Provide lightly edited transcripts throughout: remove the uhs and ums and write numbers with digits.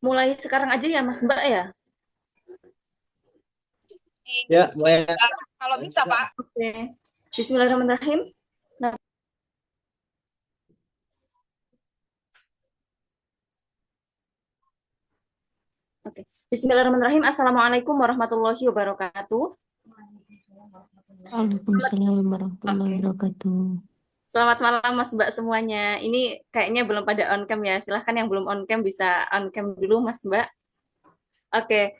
Mulai sekarang aja ya Mas Mbak ya. Ya, boleh. Kalau bisa, Pak. Oke. Bismillahirrahmanirrahim. Nah, oke. Bismillahirrahmanirrahim. Assalamualaikum warahmatullahi wabarakatuh. Waalaikumsalam warahmatullahi Oke. wabarakatuh. Selamat malam Mas Mbak semuanya. Ini kayaknya belum pada on cam ya. Silahkan yang belum on cam bisa on cam dulu Mas Mbak. Oke.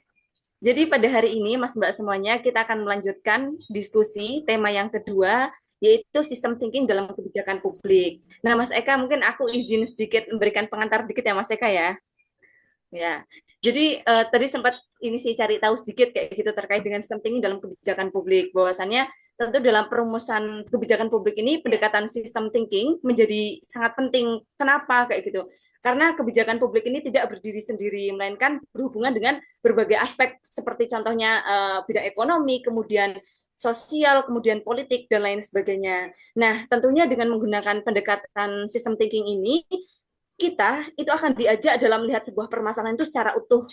Jadi pada hari ini Mas Mbak semuanya kita akan melanjutkan diskusi tema yang kedua yaitu sistem thinking dalam kebijakan publik. Nah Mas Eka mungkin aku izin sedikit memberikan pengantar dikit ya Mas Eka ya. Ya, jadi tadi sempat ini sih cari tahu sedikit kayak gitu terkait dengan sistem thinking dalam kebijakan publik. Bahwasannya tentu dalam perumusan kebijakan publik ini pendekatan sistem thinking menjadi sangat penting. Kenapa kayak gitu? Karena kebijakan publik ini tidak berdiri sendiri, melainkan berhubungan dengan berbagai aspek seperti contohnya bidang ekonomi, kemudian sosial, kemudian politik dan lain sebagainya. Nah, tentunya dengan menggunakan pendekatan sistem thinking ini kita itu akan diajak dalam melihat sebuah permasalahan itu secara utuh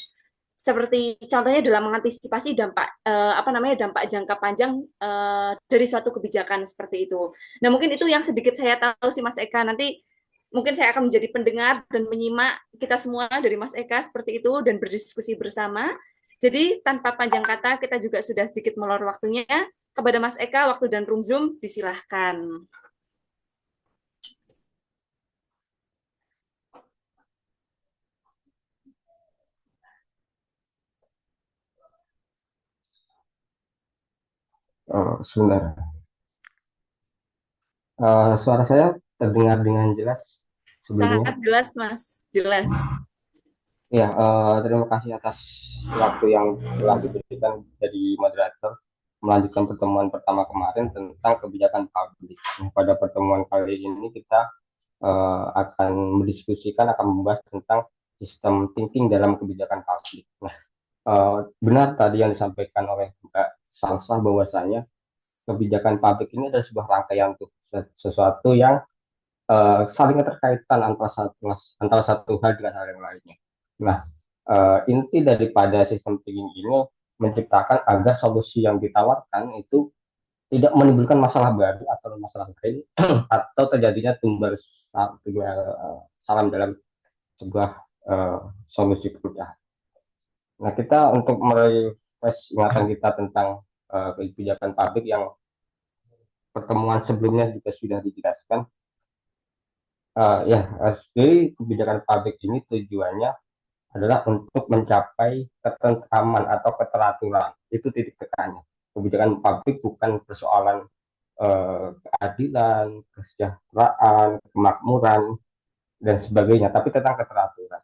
seperti contohnya dalam mengantisipasi dampak apa namanya dampak jangka panjang dari suatu kebijakan seperti itu. Nah mungkin itu yang sedikit saya tahu sih Mas Eka. Nanti mungkin saya akan menjadi pendengar dan menyimak kita semua dari Mas Eka seperti itu dan berdiskusi bersama. Jadi tanpa panjang kata kita juga sudah sedikit melor waktunya kepada Mas Eka waktu dan room Zoom disilahkan. Sebentar. Suara saya terdengar dengan jelas sebelumnya. Sangat jelas Mas, jelas. Ya, terima kasih atas waktu yang telah diberikan dari moderator melanjutkan pertemuan pertama kemarin tentang kebijakan publik. Pada pertemuan kali ini kita akan mendiskusikan, akan membahas tentang sistem thinking dalam kebijakan publik. Nah, benar tadi yang disampaikan oleh Mbak Salsa bahwasanya kebijakan publik ini adalah sebuah rangkaian tuh sesuatu yang saling keterkaitan antara satu hal dengan hal yang lainnya. Nah, inti daripada sistem thinking ini menciptakan agar solusi yang ditawarkan itu tidak menimbulkan masalah baru atau masalah lain atau terjadinya salam dalam sebuah solusi perubahan. Nah, kita untuk merefresh ingatan kita tentang kebijakan publik yang pertemuan sebelumnya juga sudah dijelaskan. Jadi kebijakan publik ini tujuannya adalah untuk mencapai ketentraman atau keteraturan. Itu titik tekannya. Kebijakan publik bukan persoalan keadilan, kesejahteraan, kemakmuran, dan sebagainya, tapi tentang keteraturan.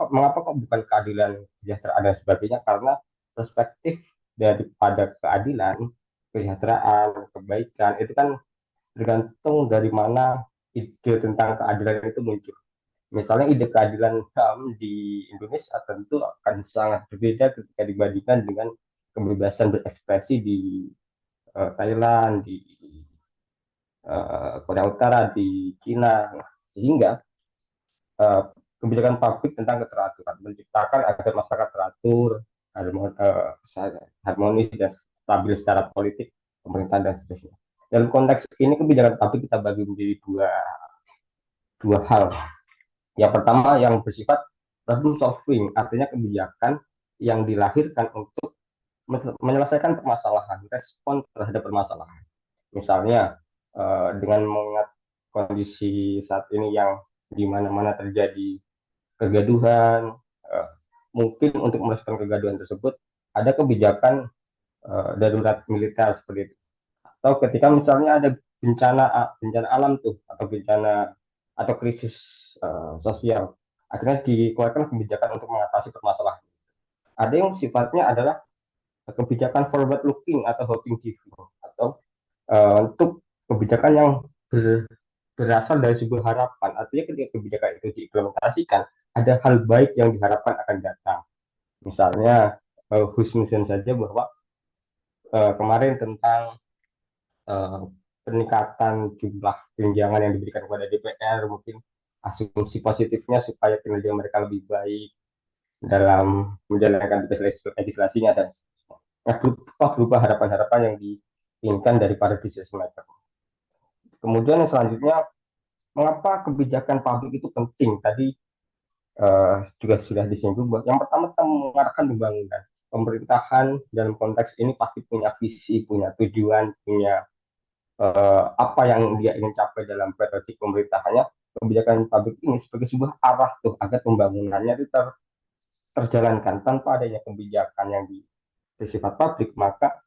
Mengapa kok bukan keadilan, kesejahteraan, dan sebagainya? Karena perspektif daripada keadilan, kesejahteraan, kebaikan, itu kan tergantung dari mana ide tentang keadilan itu muncul. Misalnya ide keadilan HAM di Indonesia tentu akan sangat berbeda ketika dibandingkan dengan kebebasan berekspresi di Thailand, di Korea Utara, di Cina. Sehingga uh, kebijakan publik tentang keteraturan menciptakan agar masyarakat teratur, harmonis dan stabil secara politik, pemerintahan dan seterusnya. Dalam konteks ini kebijakan publik kita bagi menjadi dua hal. Yang pertama yang bersifat problem solving, artinya kebijakan yang dilahirkan untuk menyelesaikan permasalahan, respon terhadap permasalahan. Misalnya dengan mengingat kondisi saat ini yang di mana-mana terjadi kegaduhan, eh, mungkin untuk melesatkan kegaduhan tersebut ada kebijakan darurat militer seperti itu. Atau ketika misalnya ada bencana alam tuh atau bencana atau krisis sosial, akhirnya dikeluarkan kebijakan untuk mengatasi permasalahan. Ada yang sifatnya adalah kebijakan forward looking atau hoping giving atau untuk kebijakan yang berasal dari sebuah harapan. Artinya ketika kebijakan itu diimplementasikan, ada hal baik yang diharapkan akan datang. Misalnya, khususnya saja bahwa kemarin tentang uh, peningkatan jumlah tunjangan yang diberikan kepada DPR, mungkin asumsi positifnya supaya kinerja mereka lebih baik. dalam menjalankan tugas legislasinya dan berupa harapan-harapan yang diinginkan dari para decision maker. Kemudian yang selanjutnya, mengapa kebijakan publik itu penting? Tadi juga sudah disinggung bahwa yang pertama kita mengarahkan pembangunan. Pemerintahan dalam konteks ini pasti punya visi, punya tujuan, punya apa yang dia ingin capai dalam periode pemerintahannya. Kebijakan publik ini sebagai sebuah arah tuh agar pembangunannya itu terjalankan. Tanpa adanya kebijakan yang bersifat publik, maka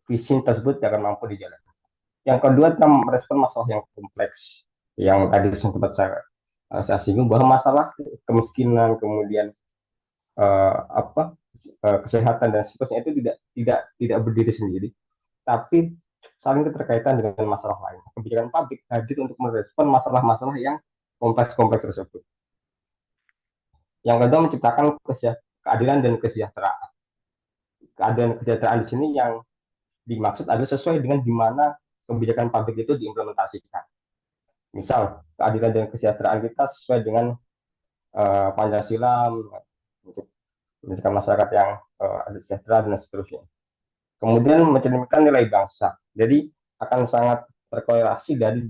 visi tersebut tidak akan mampu dijalankan. Yang kedua, kita merespon masalah yang kompleks yang tadi sempat saya singgung bahwa masalah kemiskinan, kemudian apa kesehatan dan seterusnya itu tidak berdiri sendiri, tapi saling keterkaitan dengan masalah lain. Kebijakan publik hadir untuk merespon masalah-masalah yang kompleks-kompleks tersebut. Yang kedua, menciptakan keadilan dan kesejahteraan. Keadilan dan kesejahteraan di sini yang dimaksud adalah sesuai dengan di mana kebijakan publik itu diimplementasikan. Misal, keadilan dan kesejahteraan kita sesuai dengan Pancasila, untuk menjadikan masyarakat yang ada sejahtera dan seterusnya. Kemudian mencerminkan nilai bangsa. Jadi akan sangat terkorelasi dari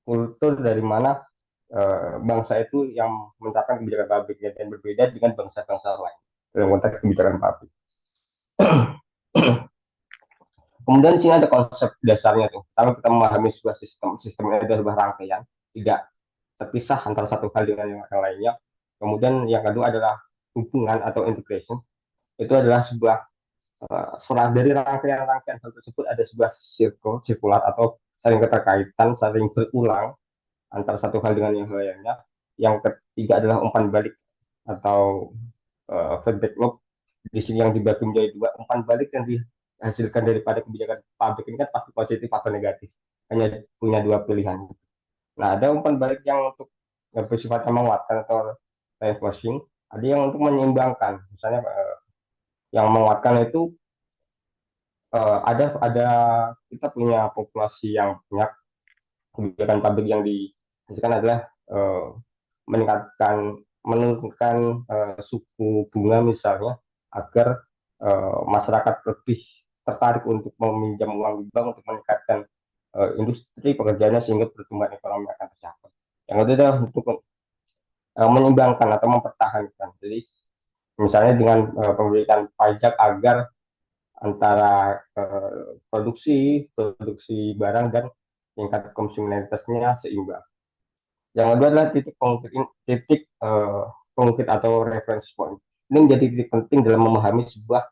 kultur dari mana bangsa itu yang mencapai kebijakan publiknya dan berbeda dengan bangsa-bangsa lain dalam konteks kebijakan publik. Kemudian di sini ada konsep dasarnya tuh. Kalau kita memahami sebuah sistem itu adalah sebuah rangkaian, tidak terpisah antara satu hal dengan yang lainnya. Kemudian yang kedua adalah hubungan atau integration. Itu adalah sebuah setelah dari rangkaian-rangkaian hal tersebut ada sebuah sirkular atau saling keterkaitan, saling berulang antara satu hal dengan yang lainnya. Yang ketiga adalah umpan balik atau feedback loop. Di sini yang dibagi menjadi dua, umpan balik yang dihasilkan daripada kebijakan publik ini kan pasti positif atau negatif. Hanya punya dua pilihan. Nah, ada umpan balik yang untuk bersifat menguatkan atau reinforcing, ada yang untuk menyeimbangkan. Misalnya yang menguatkan itu ada kita punya populasi yang banyak, kebijakan publik yang dihasilkan adalah menurunkan suku bunga misalnya agar masyarakat lebih tertarik untuk meminjam uang di bank untuk meningkatkan industri pekerjaannya sehingga pertumbuhan ekonomi akan tercapai. Yang kedua adalah untuk menyeimbangkan atau mempertahankan. Jadi misalnya dengan pemberian pajak agar antara produksi barang dan tingkat konsumeneritasnya seimbang. Yang kedua adalah titik konkret atau reference point. Ini menjadi titik penting dalam memahami sebuah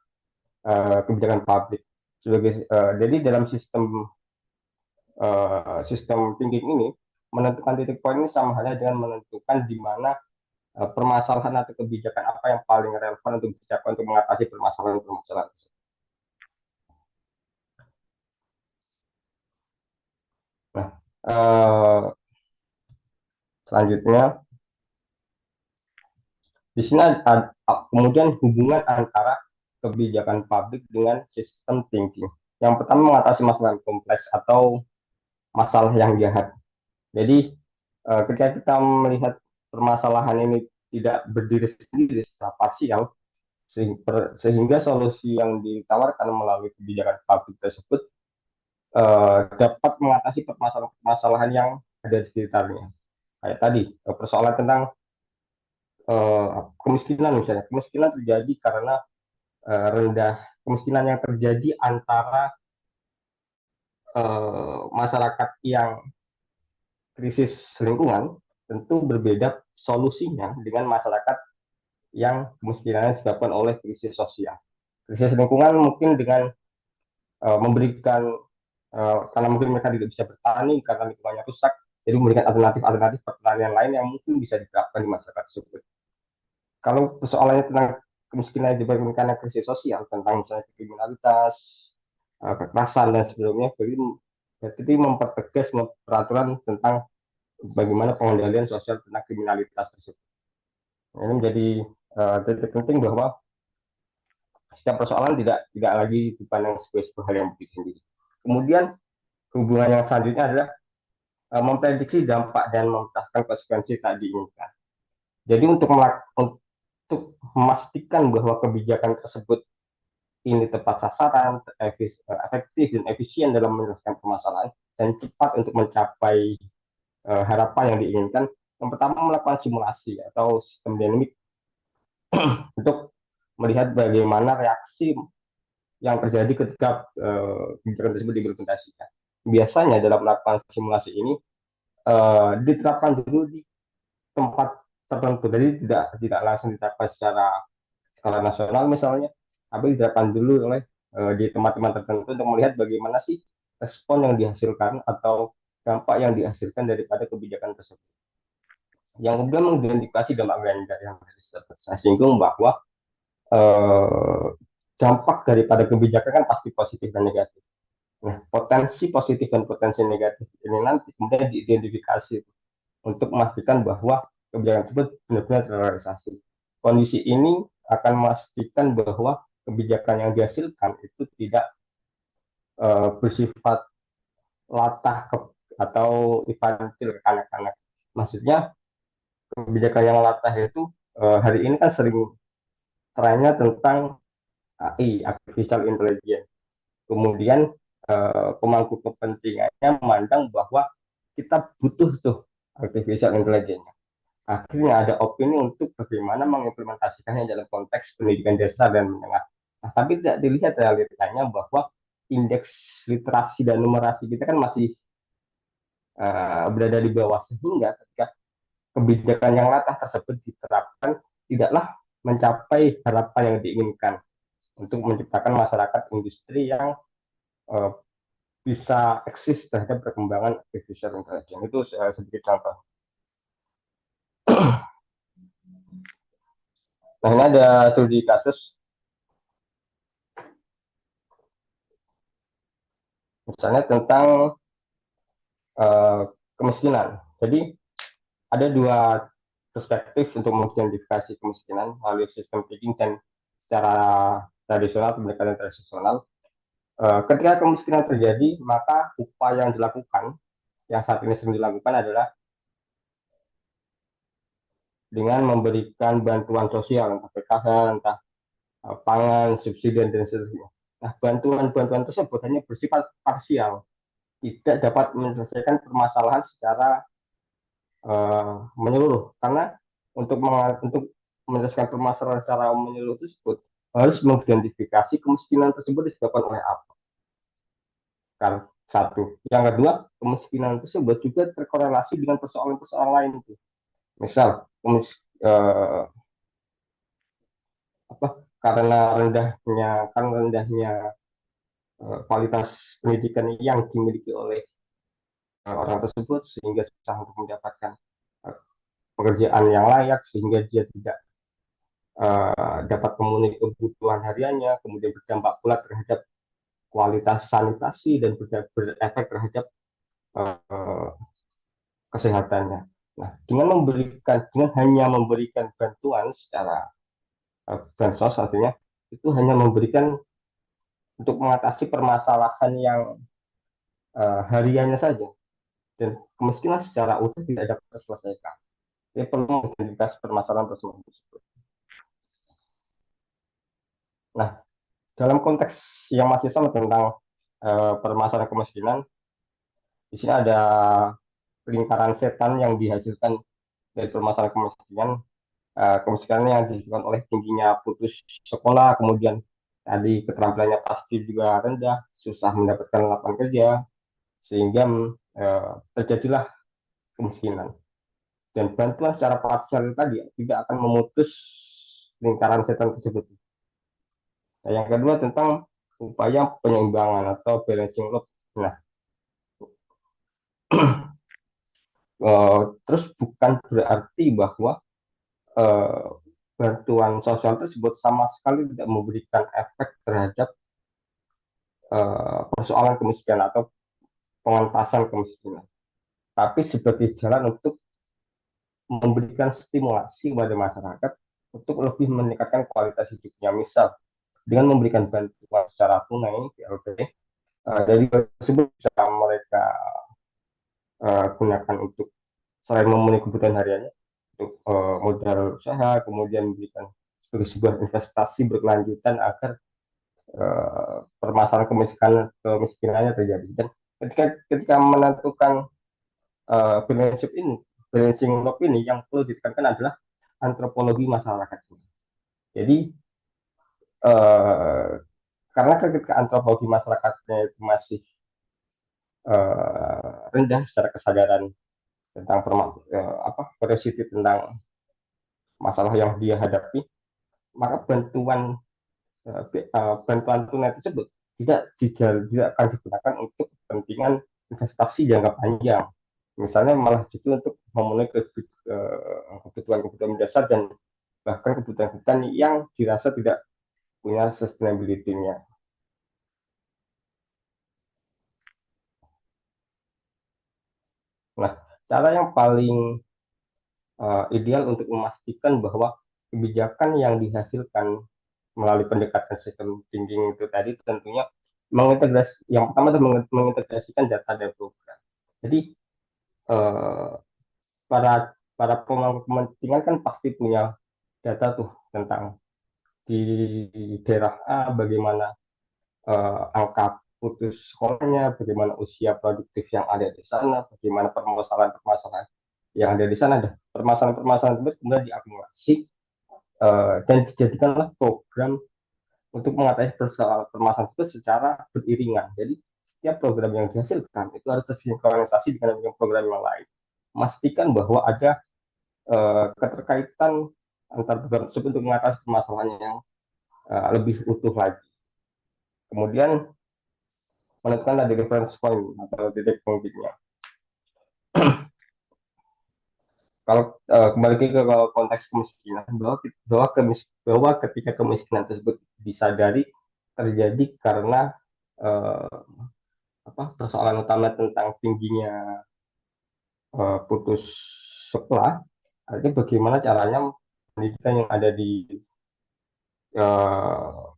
kebijakan publik. Jadi dalam sistem thinking ini, menentukan titik poin ini sama halnya dengan menentukan di mana permasalahan atau kebijakan apa yang paling relevan untuk dicapai untuk mengatasi permasalahan-permasalahan. Nah, selanjutnya di sini kemudian hubungan antara kebijakan publik dengan sistem thinking. Yang pertama, mengatasi masalah kompleks atau masalah yang jahat. Jadi ketika kita melihat permasalahan ini tidak berdiri sendiri secara parsial, sehingga solusi yang ditawarkan melalui kebijakan publik tersebut dapat mengatasi permasalahan-permasalahan yang ada di sekitarnya. Kayak tadi, persoalan tentang kemiskinan misalnya. Kemiskinan terjadi karena kemiskinan yang terjadi antara masyarakat yang krisis lingkungan tentu berbeda solusinya dengan masyarakat yang kemiskinannya disebabkan oleh krisis sosial. Krisis lingkungan mungkin dengan memberikan karena mungkin mereka tidak bisa bertani karena lingkungannya rusak, jadi memberikan alternatif pertanian lain yang mungkin bisa diterapkan di masyarakat tersebut. Kalau persoalannya tentang kemiskinan disebabkan karena krisis sosial, tentang misalnya kriminalitas, kekerasan dan sebagainya, jadi mempertegas peraturan tentang bagaimana pengendalian sosial tentang kriminalitas tersebut. Ini menjadi titik penting bahwa setiap persoalan tidak lagi dipandang sebagai sebuah hal yang berdiri sendiri. Kemudian hubungan yang selanjutnya adalah memprediksi dampak dan memecahkan konsekuensi tak diinginkan. Jadi untuk untuk memastikan bahwa kebijakan tersebut ini tepat sasaran, efektif dan efisien dalam menyelesaikan permasalahan dan cepat untuk mencapai harapan yang diinginkan. Yang pertama melakukan simulasi atau sistem dinamik untuk melihat bagaimana reaksi yang terjadi ketika kebijakan tersebut diimplementasikan. Biasanya dalam melakukan simulasi ini diterapkan dulu di tempat tertentu, jadi tidak langsung diterapkan secara skala nasional misalnya, tapi diterapkan dulu oleh di tempat-tempat tertentu untuk melihat bagaimana sih respon yang dihasilkan atau dampak yang dihasilkan daripada kebijakan tersebut. Yang kemudian mengidentifikasi dampak ganda yang saya singgung bahwa eh, dampak daripada kebijakan kan pasti positif dan negatif. Nah, potensi positif dan potensi negatif ini nanti kemudian diidentifikasi untuk memastikan bahwa kebijakan tersebut benar-benar terrealisasi. Kondisi ini akan memastikan bahwa kebijakan yang dihasilkan itu tidak bersifat latah atau infantil ke kanak-kanak. Maksudnya kebijakan yang latah itu hari ini kan sering trennya tentang AI, artificial intelligence. Kemudian pemangku kepentingannya memandang bahwa kita butuh tuh artificial intelligence. Akhirnya ada opini untuk bagaimana mengimplementasikannya dalam konteks pendidikan dasar dan menengah. Nah, tapi tidak dilihat realitanya bahwa indeks literasi dan numerasi kita kan masih berada di bawah, sehingga ketika kebijakan yang latah tersebut diterapkan tidaklah mencapai harapan yang diinginkan untuk menciptakan masyarakat industri yang uh, bisa eksis terhadap perkembangan artificial intelligence. Itu sedikit contoh. Nah, ini ada studi kasus misalnya tentang uh, kemiskinan. Jadi ada dua perspektif untuk mengidentifikasi kemiskinan melalui sistem picking dan secara tradisional, pendekatan tradisional. Ketika kemiskinan terjadi, maka upaya yang dilakukan, yang saat ini sedang dilakukan adalah dengan memberikan bantuan sosial, entah PKH, entah pangan, subsidi, dan seterusnya. Nah, bantuan-bantuan tersebut hanya bersifat parsial, tidak dapat menyelesaikan permasalahan secara menyeluruh. Karena untuk menyelesaikan permasalahan secara menyeluruh tersebut, harus mengidentifikasi kemiskinan tersebut disebabkan oleh apa. Kan, satu. Yang kedua, kemiskinan tersebut juga terkorelasi dengan persoalan-persoalan lain. Misal, apa, karena rendahnya kualitas pendidikan yang dimiliki oleh orang tersebut sehingga susah untuk mendapatkan pekerjaan yang layak, sehingga dia tidak dapat memenuhi kebutuhan hariannya, kemudian berdampak pula terhadap kualitas sanitasi dan berefek terhadap uh, kesehatannya. Nah, dengan hanya memberikan bantuan secara bansos, artinya itu hanya memberikan untuk mengatasi permasalahan yang hariannya saja, dan kemiskinan secara utuh tidak dapat terselesaikan. Dia perlu mengidentifikasi permasalahan tersebut. Nah, dalam konteks yang masih sama tentang permasalahan kemiskinan, di sini ada lingkaran setan yang dihasilkan dari permasalahan kemiskinan. Kemiskinan yang disebabkan oleh tingginya putus sekolah, kemudian tadi keterampilannya pasti juga rendah, susah mendapatkan lapangan kerja, sehingga terjadilah kemiskinan. Dan bantuan secara parsial tadi tidak akan memutus lingkaran setan tersebut. Nah, yang kedua tentang upaya penyeimbangan atau balancing load. Nah, terus bukan berarti bahwa eh, bantuan sosial tersebut sama sekali tidak memberikan efek terhadap persoalan kemiskinan atau pengentasan kemiskinan, tapi sebagai jalan untuk memberikan stimulasi kepada masyarakat untuk lebih meningkatkan kualitas hidupnya. Misal dengan memberikan bantuan secara tunai BLT, dari tersebut bisa mereka gunakan untuk selain memenuhi kebutuhan hariannya, untuk modal usaha, kemudian memberikan sebagai sebuah investasi berkelanjutan agar permasalahan kemiskinannya terjadi. Dan ketika ketika menentukan balancing log ini yang perlu ditekankan adalah antropologi masyarakat. Jadi eh, karena ketika antropologi masyarakatnya itu masih rendah secara kesadaran tentang peristiwa tentang masalah yang dia hadapi, maka bantuan tunai tersebut tidak akan digunakan untuk kepentingan investasi jangka panjang. Misalnya malah justru untuk memenuhi kebutuhan dasar dan bahkan kebutuhan yang dirasa tidak punya sustainability-nya. Nah, cara yang paling ideal untuk memastikan bahwa kebijakan yang dihasilkan melalui pendekatan sistem thinking itu tadi tentunya yang pertama adalah mengintegrasikan data dan program. Jadi eh, para para pemangku kepentingan kan pasti punya data tuh tentang di daerah A bagaimana angka putus sekolahnya, bagaimana usia produktif yang ada di sana, bagaimana permasalahan-permasalahan yang ada di sana, ada permasalahan-permasalahan itu kemudian diakumulasi dan dijadikanlah program untuk mengatasi permasalahan itu secara beriringan. Jadi setiap program yang dihasilkan itu harus tersinkronisasi dengan program yang lain. Memastikan bahwa ada keterkaitan antar program tersebut untuk mengatasi permasalahan yang lebih utuh lagi. Kemudian menentukan tadi reference point atau titik konfliknya. Kalau kembali ke konteks kemiskinan, bahwa ketika kemiskinan tersebut disadari terjadi karena uh, persoalan utama tentang tingginya putus sekolah, artinya bagaimana caranya pendidikan yang ada di uh,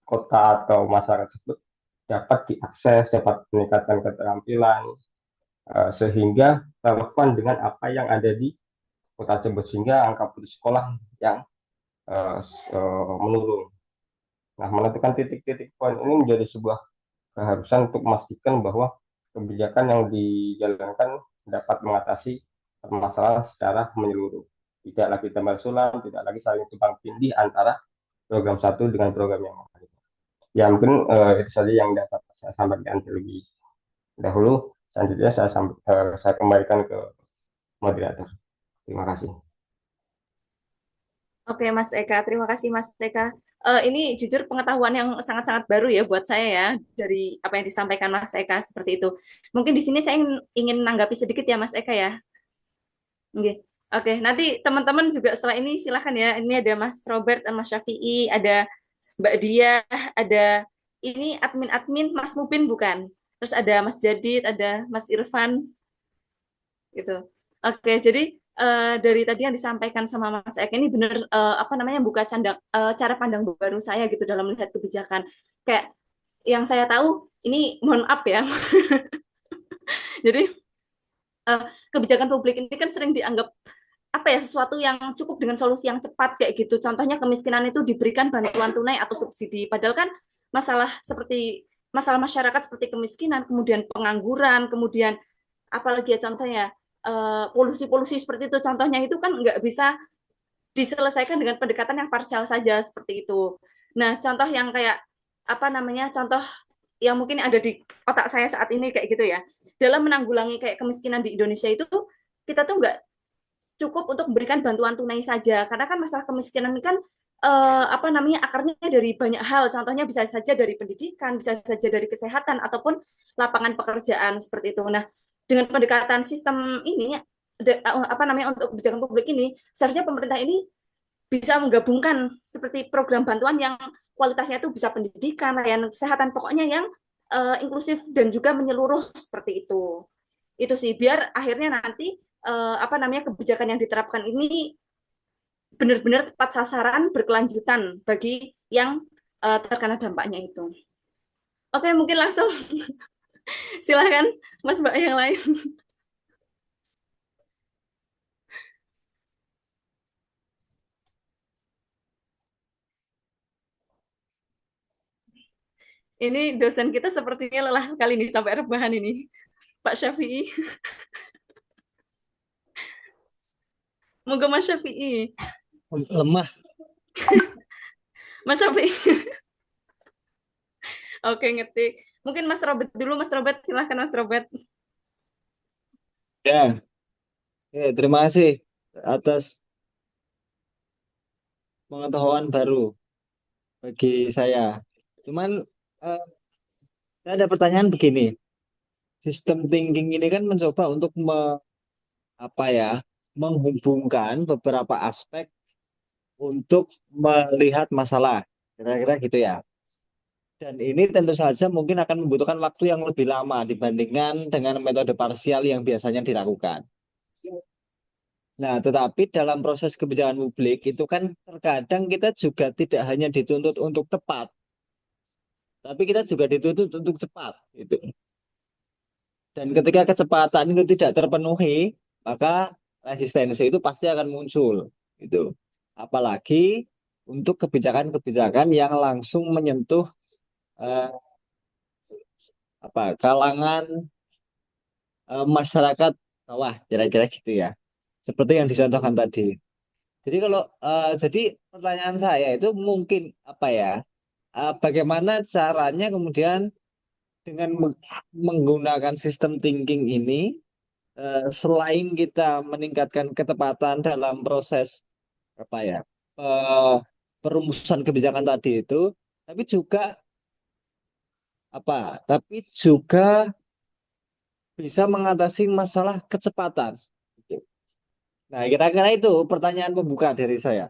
kota atau masyarakat tersebut dapat diakses, dapat meningkatkan keterampilan, sehingga relevan dengan apa yang ada di kota tersebut sehingga angka putus sekolah yang uh, menurun. Nah, menentukan titik-titik poin ini menjadi sebuah keharusan untuk memastikan bahwa kebijakan yang dijalankan dapat mengatasi permasalahan secara menyeluruh. Tidak lagi tambal sulam, tidak lagi saling tumpang tindih antara program satu dengan program yang lain. Ya mungkin itu saja yang dapat saya sampaikan terlebih dahulu. Selanjutnya saya kembalikan ke moderator. Terima kasih. Oke, Mas Eka. Terima kasih, Mas Eka. Ini jujur pengetahuan yang sangat-sangat baru ya buat saya ya dari apa yang disampaikan Mas Eka seperti itu. Mungkin di sini saya ingin menanggapi sedikit ya, Mas Eka ya. Oke, oke. Nanti teman-teman juga setelah ini silakan ya. Ini ada Mas Robert dan Mas Syafi'i, ada Mbak Dia, ada ini admin-admin Mas Mubin bukan? Terus ada Mas Jadid, ada Mas Irfan gitu. Oke, jadi dari tadi yang disampaikan sama Mas Eka ini benar apa namanya buka cara pandang baru saya gitu dalam melihat kebijakan. Kayak yang saya tahu ini mohon maaf ya. Jadi kebijakan publik ini kan sering dianggap apa ya sesuatu yang cukup dengan solusi yang cepat kayak gitu. Contohnya kemiskinan itu diberikan bantuan tunai atau subsidi. Padahal kan masalah masyarakat seperti kemiskinan, kemudian pengangguran, kemudian apalagi ya contohnya polusi-polusi seperti itu. Contohnya itu kan nggak bisa diselesaikan dengan pendekatan yang parsial saja seperti itu. Nah, contoh yang kayak apa namanya? Contoh yang mungkin ada di otak saya saat ini kayak gitu ya. Dalam menanggulangi kayak kemiskinan di Indonesia itu kita tuh nggak cukup untuk memberikan bantuan tunai saja karena kan masalah kemiskinan ini kan apa namanya akarnya dari banyak hal contohnya bisa saja dari pendidikan bisa saja dari kesehatan ataupun lapangan pekerjaan seperti itu. Nah dengan pendekatan sistem ini apa namanya untuk kebijakan publik ini seharusnya pemerintah ini bisa menggabungkan seperti program bantuan yang kualitasnya itu bisa pendidikan layanan kesehatan pokoknya yang inklusif dan juga menyeluruh seperti itu sih biar akhirnya nanti apa namanya kebijakan yang diterapkan ini benar-benar tepat sasaran berkelanjutan bagi yang terkena dampaknya itu. Oke, mungkin langsung silahkan Mas Mbak yang lain. Ini dosen kita sepertinya lelah sekali nih sampai rebahan ini. Pak Syafi'i. Moga Mas Syafi'i. Lemah. Mas Syafi'i. Oke, ngetik. Mungkin Mas Robert dulu, Mas Robert. Silahkan Mas Robert. Ya, terima kasih atas pengetahuan baru bagi saya. Cuman eh, saya ada pertanyaan begini. Sistem thinking ini kan mencoba untuk apa ya, menghubungkan beberapa aspek untuk melihat masalah. Kira-kira gitu ya. Dan ini tentu saja mungkin akan membutuhkan waktu yang lebih lama dibandingkan dengan metode parsial yang biasanya dilakukan. Nah, tetapi dalam proses kebijakan publik itu kan terkadang kita juga tidak hanya dituntut untuk tepat, tapi kita juga dituntut untuk cepat, gitu. Dan ketika kecepatan itu tidak terpenuhi, maka resistensi itu pasti akan muncul, gitu. Apalagi untuk kebijakan-kebijakan yang langsung menyentuh eh, kalangan masyarakat bawah, kira-kira gitu ya. Seperti yang dicontohkan tadi. Jadi kalau jadi pertanyaan saya itu mungkin apa ya? Bagaimana caranya kemudian dengan menggunakan sistem thinking ini, selain kita meningkatkan ketepatan dalam proses apa ya, eh, perumusan kebijakan tadi itu, tapi juga tapi juga bisa mengatasi masalah kecepatan. Nah, kira-kira itu pertanyaan pembuka dari saya.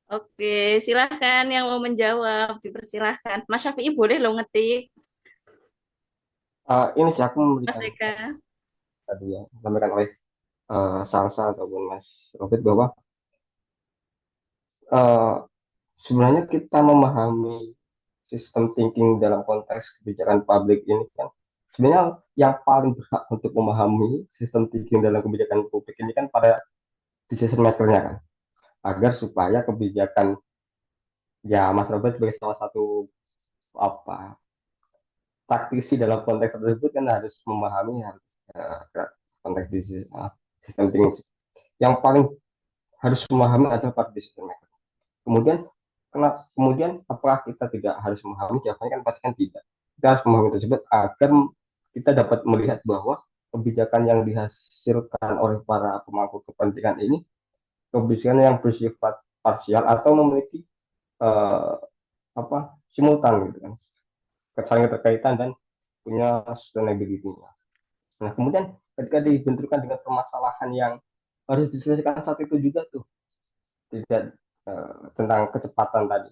Oke, silahkan yang mau menjawab. Dipersilahkan. Mas Syafi'i boleh lo ngetik. Ini sih aku Mas memberikan Eka. tadi yang disampaikan oleh Salsa ataupun Mas Robert bahwa eh, sebenarnya kita memahami sistem thinking dalam konteks kebijakan publik ini kan sebenarnya yang paling berhak untuk memahami sistem thinking dalam kebijakan publik ini kan pada decision makernya kan, agar supaya kebijakan, ya Mas Robert sebagai salah satu apa praktisi dalam konteks tersebut kan harus memahami, harus konteks sistem thinking yang paling harus memahami adalah para decision maker. Kemudian kemudian apakah kita tidak harus memahami? Jawabannya kan pasti kan tidak. Kita harus memahami tersebut agar kita dapat melihat bahwa kebijakan yang dihasilkan oleh para pemangku kepentingan ini kebijakan yang bersifat parsial atau memiliki eh, simultan gitu kan, saling terkaitan dan punya sustainability-nya. Nah kemudian ketika dibenturkan dengan permasalahan yang harus diselesaikan saat itu juga tuh, tidak tentang kecepatan tadi.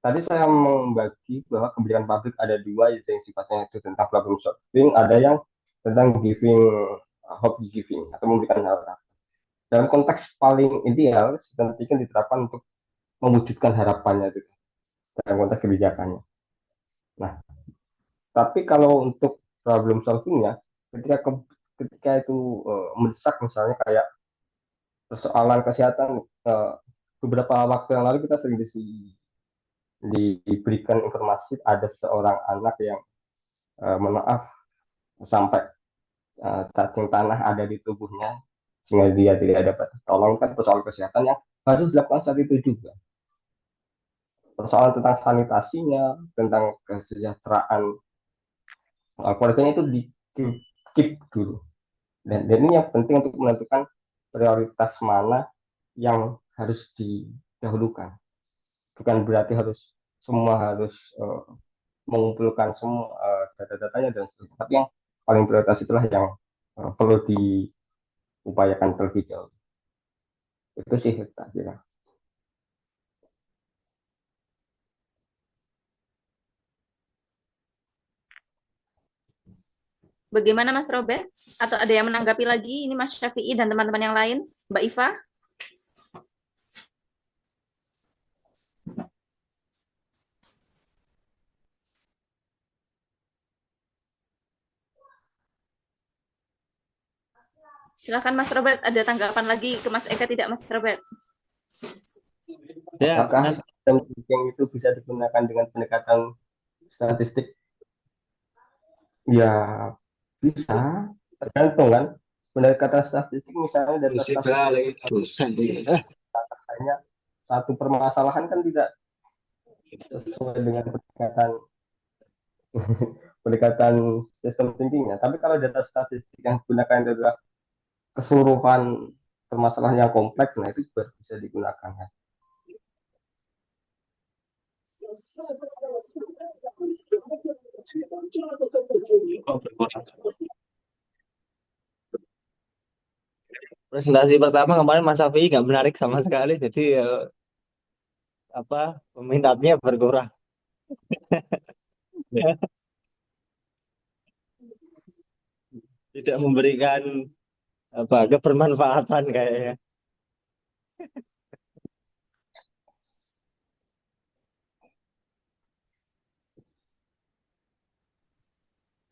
Tadi saya membagi bahwa kebijakan publik ada dua, yaitu yang sifatnya itu tentang problem solving, ada yang tentang giving, hope giving atau memberikan harapan. Dalam konteks paling ideal, sistem thinking diterapkan untuk mewujudkan harapannya itu dalam konteks kebijakannya. Nah, tapi kalau untuk problem solvingnya, ketika ketika itu mendesak misalnya kayak persoalan kesehatan, beberapa waktu yang lalu kita sering diberikan informasi ada seorang anak yang mohon maaf sampai cacing tanah ada di tubuhnya sehingga dia tidak dapat tolong, kan persoalan kesehatan yang harus dilakukan saat itu juga. Persoalan tentang sanitasinya, tentang kesejahteraan keluarganya itu di keep dulu. Dan ini yang penting untuk menentukan prioritas mana yang harus didahulukan. Bukan berarti harus semua harus mengumpulkan semua data-datanya dan seterusnya. Tapi yang paling prioritas itulah yang perlu diupayakan terlebih jauh. Itu sih tak kira. Bagaimana Mas Robert? Atau ada yang menanggapi lagi? Ini Mas Syafi'i dan teman-teman yang lain. Mbak Iva? Silakan Mas Robert, ada tanggapan lagi ke Mas Eka tidak Mas Robert? Ya, Apakah sistem thinking itu bisa digunakan dengan pendekatan statistik, ya bisa, tergantung kan. Pendekatan statistik misalnya data Terus statistik balik dosen. hanya satu permasalahan kan tidak sesuai dengan pendekatan pendekatan sistem thinking-nya. Tapi kalau data statistik yang digunakan adalah keseluruhan permasalahan yang kompleks, nah itu juga bisa digunakan. Ya. Presentasi pertama kemarin Mas Safi nggak menarik sama sekali, jadi apa peminatnya berkurang. Tidak memberikan apa kebermanfaatan kayaknya.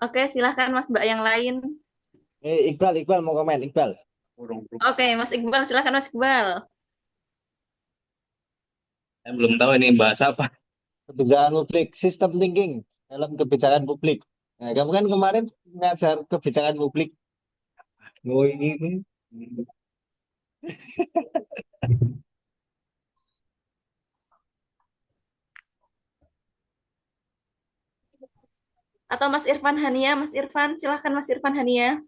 Oke, silahkan Mas Mbak yang lain. Iqbal mau komen Iqbal. Oke, Mas Iqbal, silahkan Mas Iqbal. Saya belum tahu ini bahas apa. Kebijakan publik, sistem thinking dalam kebijakan publik. Nah, kamu kan kemarin ngajar kebijakan publik. Oh ini. Atau Mas Irfan Hania, Mas Irfan, silahkan Mas Irfan Hania.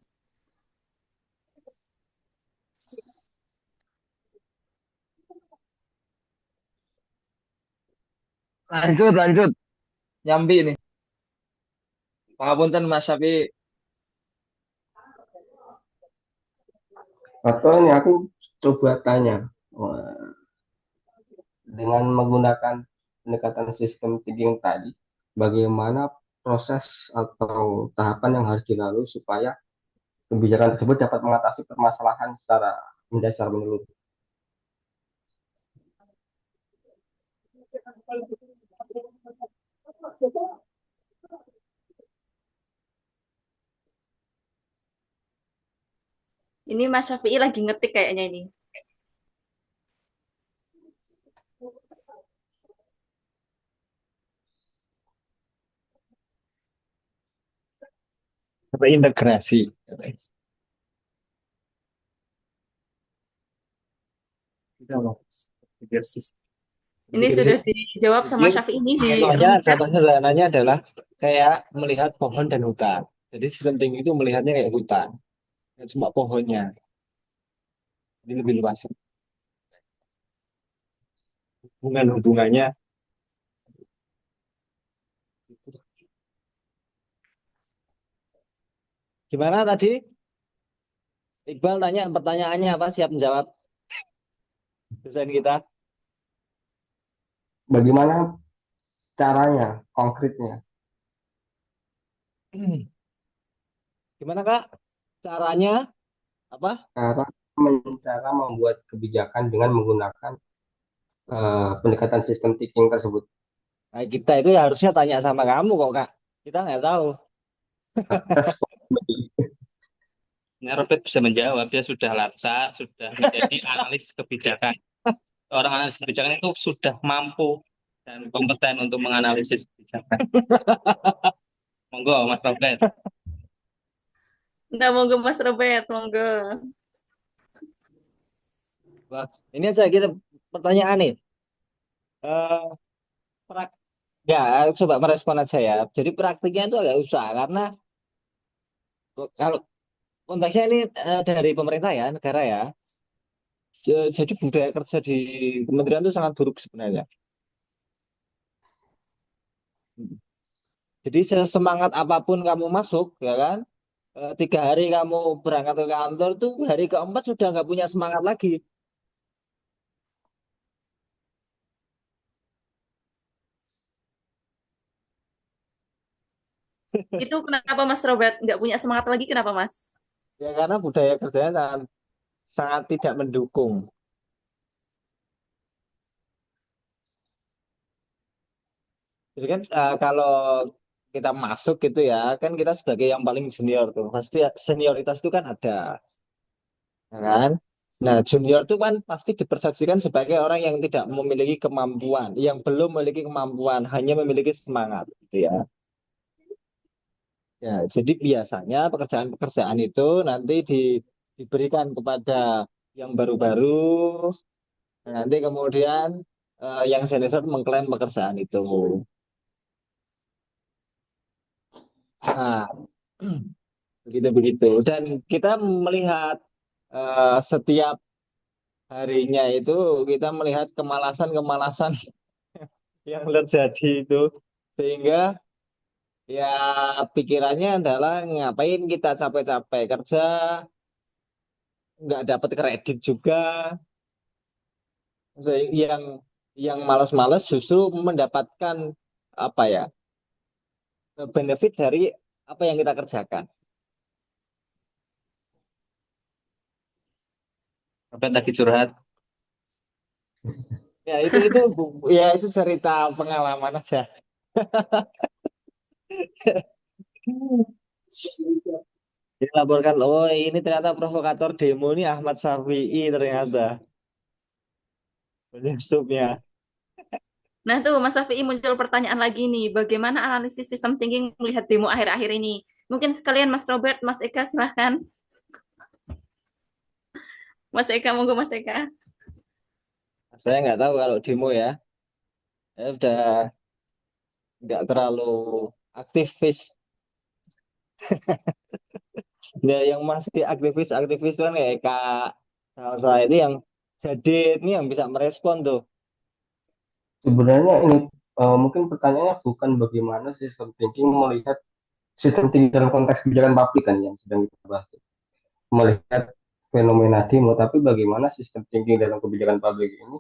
Lanjut, nyambi nih. Pangapunten Mas Sapi. Atau ini aku coba tanya, dengan menggunakan pendekatan sistem thinking tadi, bagaimana proses atau tahapan yang harus dilalui supaya kebijakan tersebut dapat mengatasi permasalahan secara mendasar menurut. Ini Mas Syafi'i lagi ngetik kayaknya ini. Reintegrasi. Ini sudah dijawab sama Pikir Syafi'i ini di contohnya, room chat. contoh sederhananya adalah kayak melihat pohon dan hutan. Jadi sistem thinking itu melihatnya kayak hutan, cuma pohonnya. Ini lebih luas. Hubungannya. Gimana tadi? Iqbal tanya pertanyaannya apa? Siap menjawab. Dosen kita. Bagaimana caranya, konkretnya? Gimana Kak? Caranya apa? Cara membuat kebijakan dengan menggunakan pendekatan sistem thinking tersebut. Nah, kita itu ya harusnya tanya sama kamu kok Kak. Kita nggak tahu. Robert bisa menjawab, dia sudah lancar, sudah menjadi analis kebijakan. Orang analis kebijakan itu sudah mampu dan kompeten untuk menganalisis kebijakan. Monggo, Mas Robert. Nah, monggo Mas Robert, monggo. Wah, ini aja kita pertanyaan nih. Eh, prak- ya, coba merespon aja ya. Jadi praktiknya itu agak susah karena kalau konteksnya ini dari pemerintah ya, negara ya. Jadi budaya kerja di kementerian itu sangat buruk sebenarnya. Jadi semangat apapun kamu masuk, ya kan? 3 hari kamu berangkat ke kantor tuh hari keempat sudah nggak punya semangat lagi. Itu kenapa Mas Robert nggak punya semangat lagi? Kenapa Mas? Ya karena budaya kerjanya sangat sangat tidak mendukung. Jadi kan kalau kita masuk gitu ya, kan kita sebagai yang paling senior tuh, pasti senioritas itu kan ada, ya kan? Nah, junior itu kan pasti dipersepsikan sebagai orang yang tidak memiliki kemampuan, yang belum memiliki kemampuan, hanya memiliki semangat, gitu ya. Ya, jadi biasanya pekerjaan-pekerjaan itu nanti diberikan kepada yang baru-baru, nanti kemudian yang senior mengklaim pekerjaan itu. Nah, begitu-begitu. Dan kita melihat setiap harinya itu kita melihat kemalasan-kemalasan yang terjadi itu, sehingga ya pikirannya adalah ngapain kita capek-capek kerja, nggak dapat kredit juga. Yang malas-malas justru mendapatkan apa ya, benefit dari apa yang kita kerjakan. Robert lagi curhat. Ya ya itu cerita pengalaman aja. Dilaporkan, oh ini ternyata provokator demo ini Ahmad Syafi'i ternyata penyusupnya. Nah, tuh Mas Safi'i muncul pertanyaan lagi nih, bagaimana analisis sistem thinking melihat demo akhir-akhir ini? Mungkin sekalian Mas Robert, Mas Eka, silahkan. Mas Eka, monggo Mas Eka. Saya nggak tahu kalau demo ya. Saya udah nggak terlalu aktivis. Nah, yang masih aktivis-aktivis itu kan kayak Kak Salsa ini yang jadi ini yang bisa merespon tuh. Sebenarnya ini mungkin pertanyaannya bukan bagaimana sistem thinking melihat sistem thinking dalam konteks kebijakan publik kan yang sedang kita bahas. Melihat fenomena demo, tapi bagaimana sistem thinking dalam kebijakan publik ini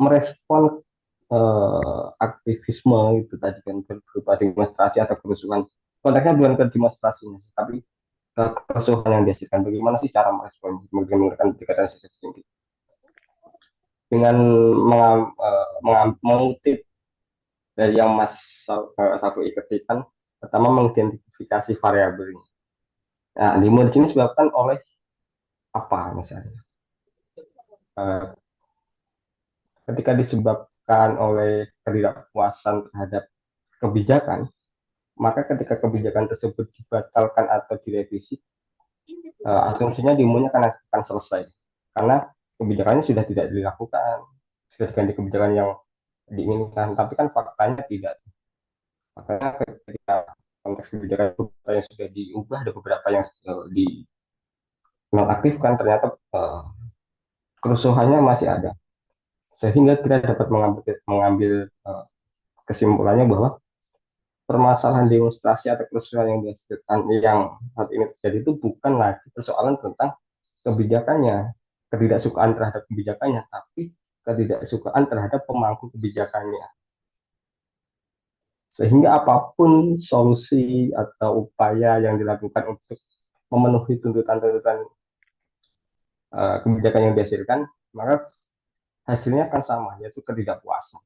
merespon aktivisme itu tadi kan berupa demonstrasi atau kerusuhan. Konteksnya bukan ke demonstrasinya, tapi ke kerusuhan yang dihasilkan. Bagaimana sih cara merespon menggunakan pendekatan sistem thinking dengan mengutip dari yang Mas Safi ketikkan, pertama mengidentifikasi variabelnya. Nah, demo di sini disebabkan oleh apa misalnya? Eh, Ketika disebabkan oleh ketidakpuasan terhadap kebijakan, maka ketika kebijakan tersebut dibatalkan atau direvisi, asumsinya demonya akan selesai karena kebijakannya sudah tidak dilakukan, sudah diganti kebijakan yang diinginkan, tapi kan faktanya tidak. Makanya ketika konteks kebijakan yang sudah diubah, ada beberapa yang dinonaktifkan, ternyata kerusuhannya masih ada. Sehingga kita dapat mengambil kesimpulannya bahwa permasalahan demonstrasi atau kerusuhan yang dihasilkan yang saat ini terjadi itu bukan lagi persoalan tentang kebijakannya, ketidaksukaan terhadap kebijakannya, tapi ketidaksukaan terhadap pemangku kebijakannya. Sehingga apapun solusi atau upaya yang dilakukan untuk memenuhi tuntutan-tuntutan kebijakan yang dihasilkan, maka hasilnya akan sama, yaitu ketidakpuasan.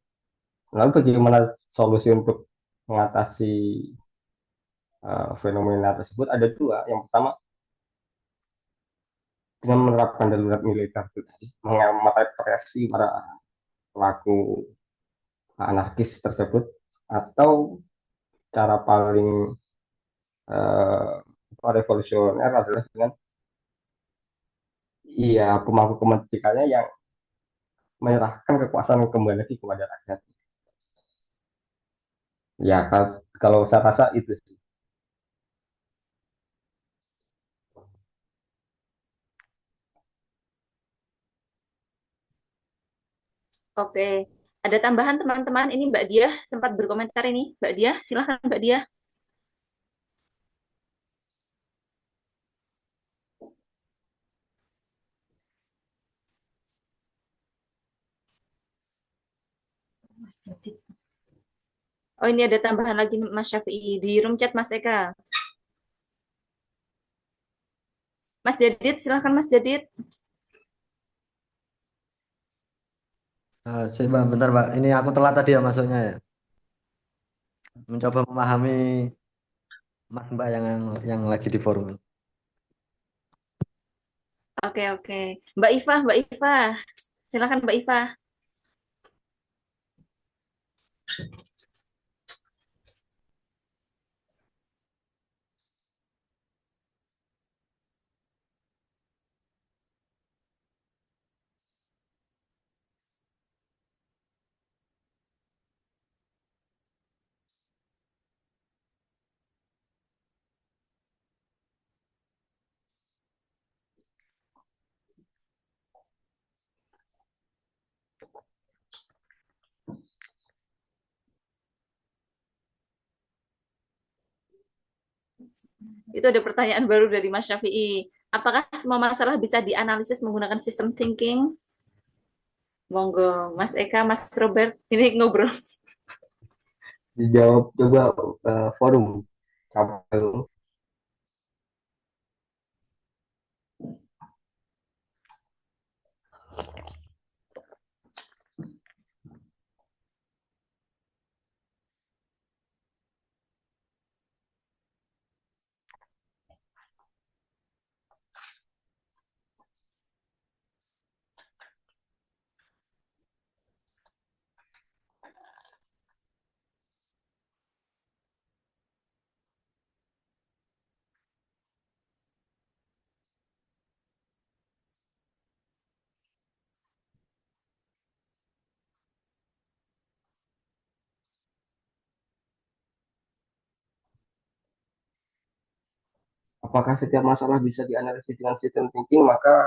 Lalu bagaimana solusi untuk mengatasi fenomena tersebut? Ada dua. Yang pertama, dengan menerapkan darurat militer itu tadi, mengatasi para pelaku anarkis tersebut, atau cara paling uh, revolusioner adalah dengan iya pemangku kepentingannya yang menyerahkan kekuasaan kembali lagi kepada rakyat. Ya, kalau saya rasa itu sih. Oke, ada tambahan teman-teman. Ini Mbak Diah sempat berkomentar ini. Mbak Diah, silahkan Mbak Diah. Mas Jadid. Oh, ini ada tambahan lagi Mas Syafi'i di room chat Mas Eka. Mas Jadid, silahkan Mas Jadid. Bang, bentar Pak. Ini aku telat tadi ya masuknya ya. Mencoba memahami Mas Mbak yang lagi di forum. Oke, oke. Mbak Iva, silakan Mbak Iva. Itu ada pertanyaan baru dari Mas Syafi'i. Apakah semua masalah bisa dianalisis menggunakan sistem thinking? Monggo, Mas Eka, Mas Robert, ini ngobrol. Dijawab coba forum capel. Apakah setiap masalah bisa dianalisis dengan sistem thinking? Maka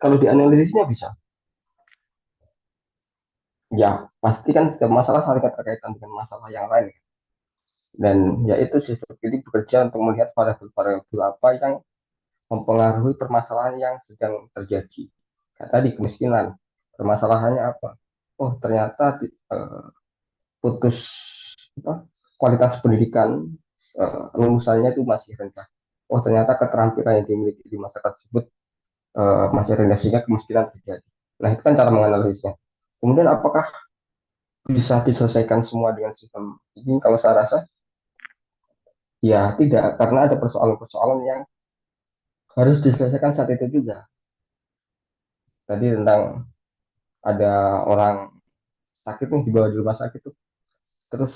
kalau dianalisisnya bisa. Ya, pasti kan setiap masalah saling terkaitan dengan masalah yang lain. Dan yaitu sistem ini bekerja untuk melihat variabel-variabel apa yang mempengaruhi permasalahan yang sedang terjadi. Kayak tadi kemiskinan, permasalahannya apa? Oh, ternyata putus apa, kualitas pendidikan lulusannya itu masih rendah. Oh, ternyata keterampilan yang dimiliki di masyarakat tersebut masih rendah sehingga kemiskinan terjadi. Nah, itu kan cara menganalisisnya. Kemudian apakah bisa diselesaikan semua dengan sistem ini? Kalau saya rasa ya tidak, karena ada persoalan-persoalan yang harus diselesaikan saat itu juga. Tadi tentang ada orang sakit nih dibawa di rumah sakit tuh, terus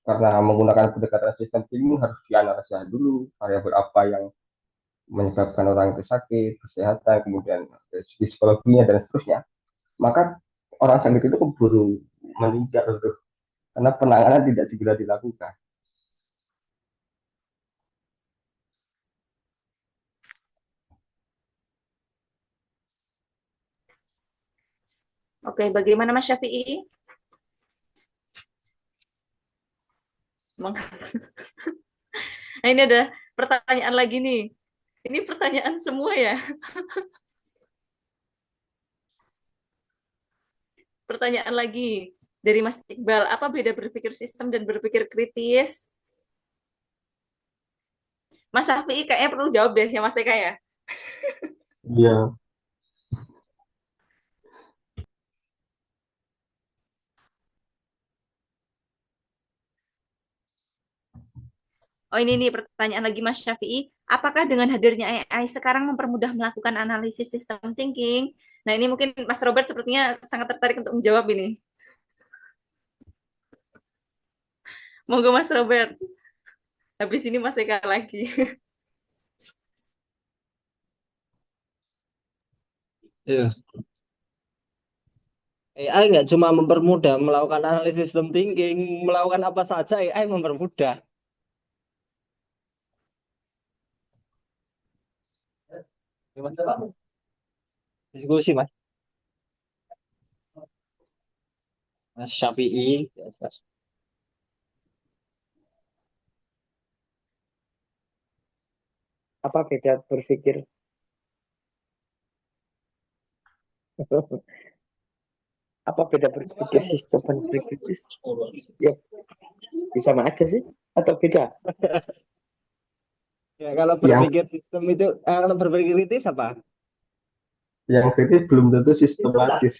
karena menggunakan pendekatan sistem thinking harus dianalisa dulu variabel apa yang menyebabkan orang itu sakit, kesehatan, kemudian dari segi psikologinya dan seterusnya. Maka orang sakit itu keburu meninggal tuh, karena penanganan tidak segera dilakukan. Oke, bagaimana Mas Syafi'i? Nah, ini ada pertanyaan lagi nih. Ini pertanyaan semua ya. Pertanyaan lagi dari Mas Iqbal. Apa beda berpikir sistem dan berpikir kritis? Mas Syafi'i kayaknya perlu jawab deh ya Mas Eka ya. Iya. Oh ini nih pertanyaan lagi Mas Syafi'i. Apakah dengan hadirnya AI sekarang mempermudah melakukan analisis sistem thinking? Nah ini mungkin Mas Robert sepertinya sangat tertarik untuk menjawab ini. Monggo Mas Robert. Habis ini Mas Eka lagi. Ya. AI nggak cuma mempermudah melakukan analisis sistem thinking, melakukan apa saja AI mempermudah. Gimana Pak? Diskusi Mas. Mas Syafi'i. Apa beda berpikir? Apa beda berpikir sistem dan kritis? Ya, bisa sama aja sih atau beda? Ya, kalau Yang berpikir sistem itu, kalau berpikir kritis apa? yang kritis belum tentu sistematis.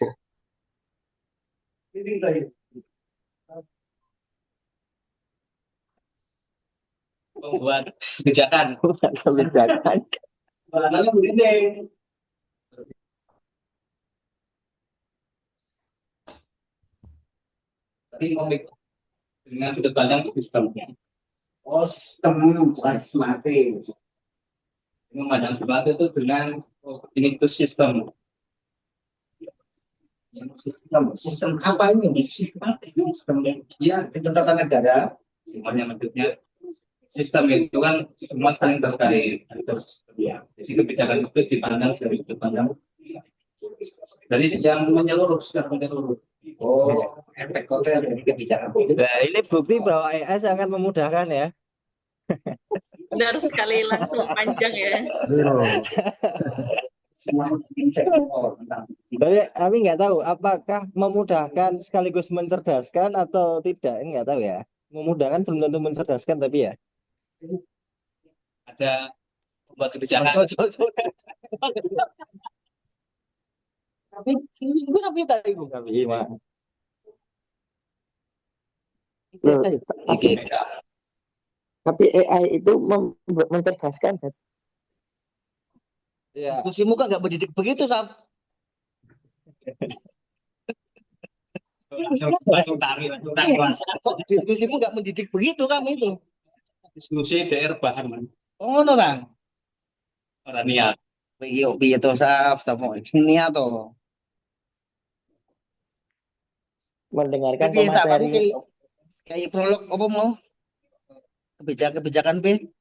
Membuat kebijakan. Kebijakan. Tapi dengan sudut pandang sistemnya. Oh, sistem bukan sistematis. Memandang sesuatu itu dengan ini itu sistem. Sistem apa ini? Sistem Ya, itu tata negara. semuanya maksudnya sistem itu kan semua saling terkait. Terus ya, jadi kebijakan itu dipandang dari sudut pandang. Jadi yang menyeluruh, secara menyeluruh. Oh, efek kotel dari kebijakan. Nah, ini bukti bahwa AI sangat memudahkan ya. Benar sekali, langsung panjang ya. Tapi nggak tahu apakah memudahkan sekaligus mencerdaskan atau tidak. Ini nggak tahu ya. Memudahkan belum tentu mencerdaskan tapi ya. Ada pembuat kebijakan. Tapi itu tapi tadi tapi gimana? Loh, tapi AI itu mencerdaskan kan? Ya. Diskusimu kan nggak mendidik begitu, Saf. Langsung tarik. Diskusimu nggak mendidik begitu kamu itu. Diskusi DR bahan man. Oh, no kan? Orang niat. Piye to, Saf, tamu. Niat to. Mendengarkan Piye, Saf, aku pemateri. kayak prolog apa mau? Kebijakan B.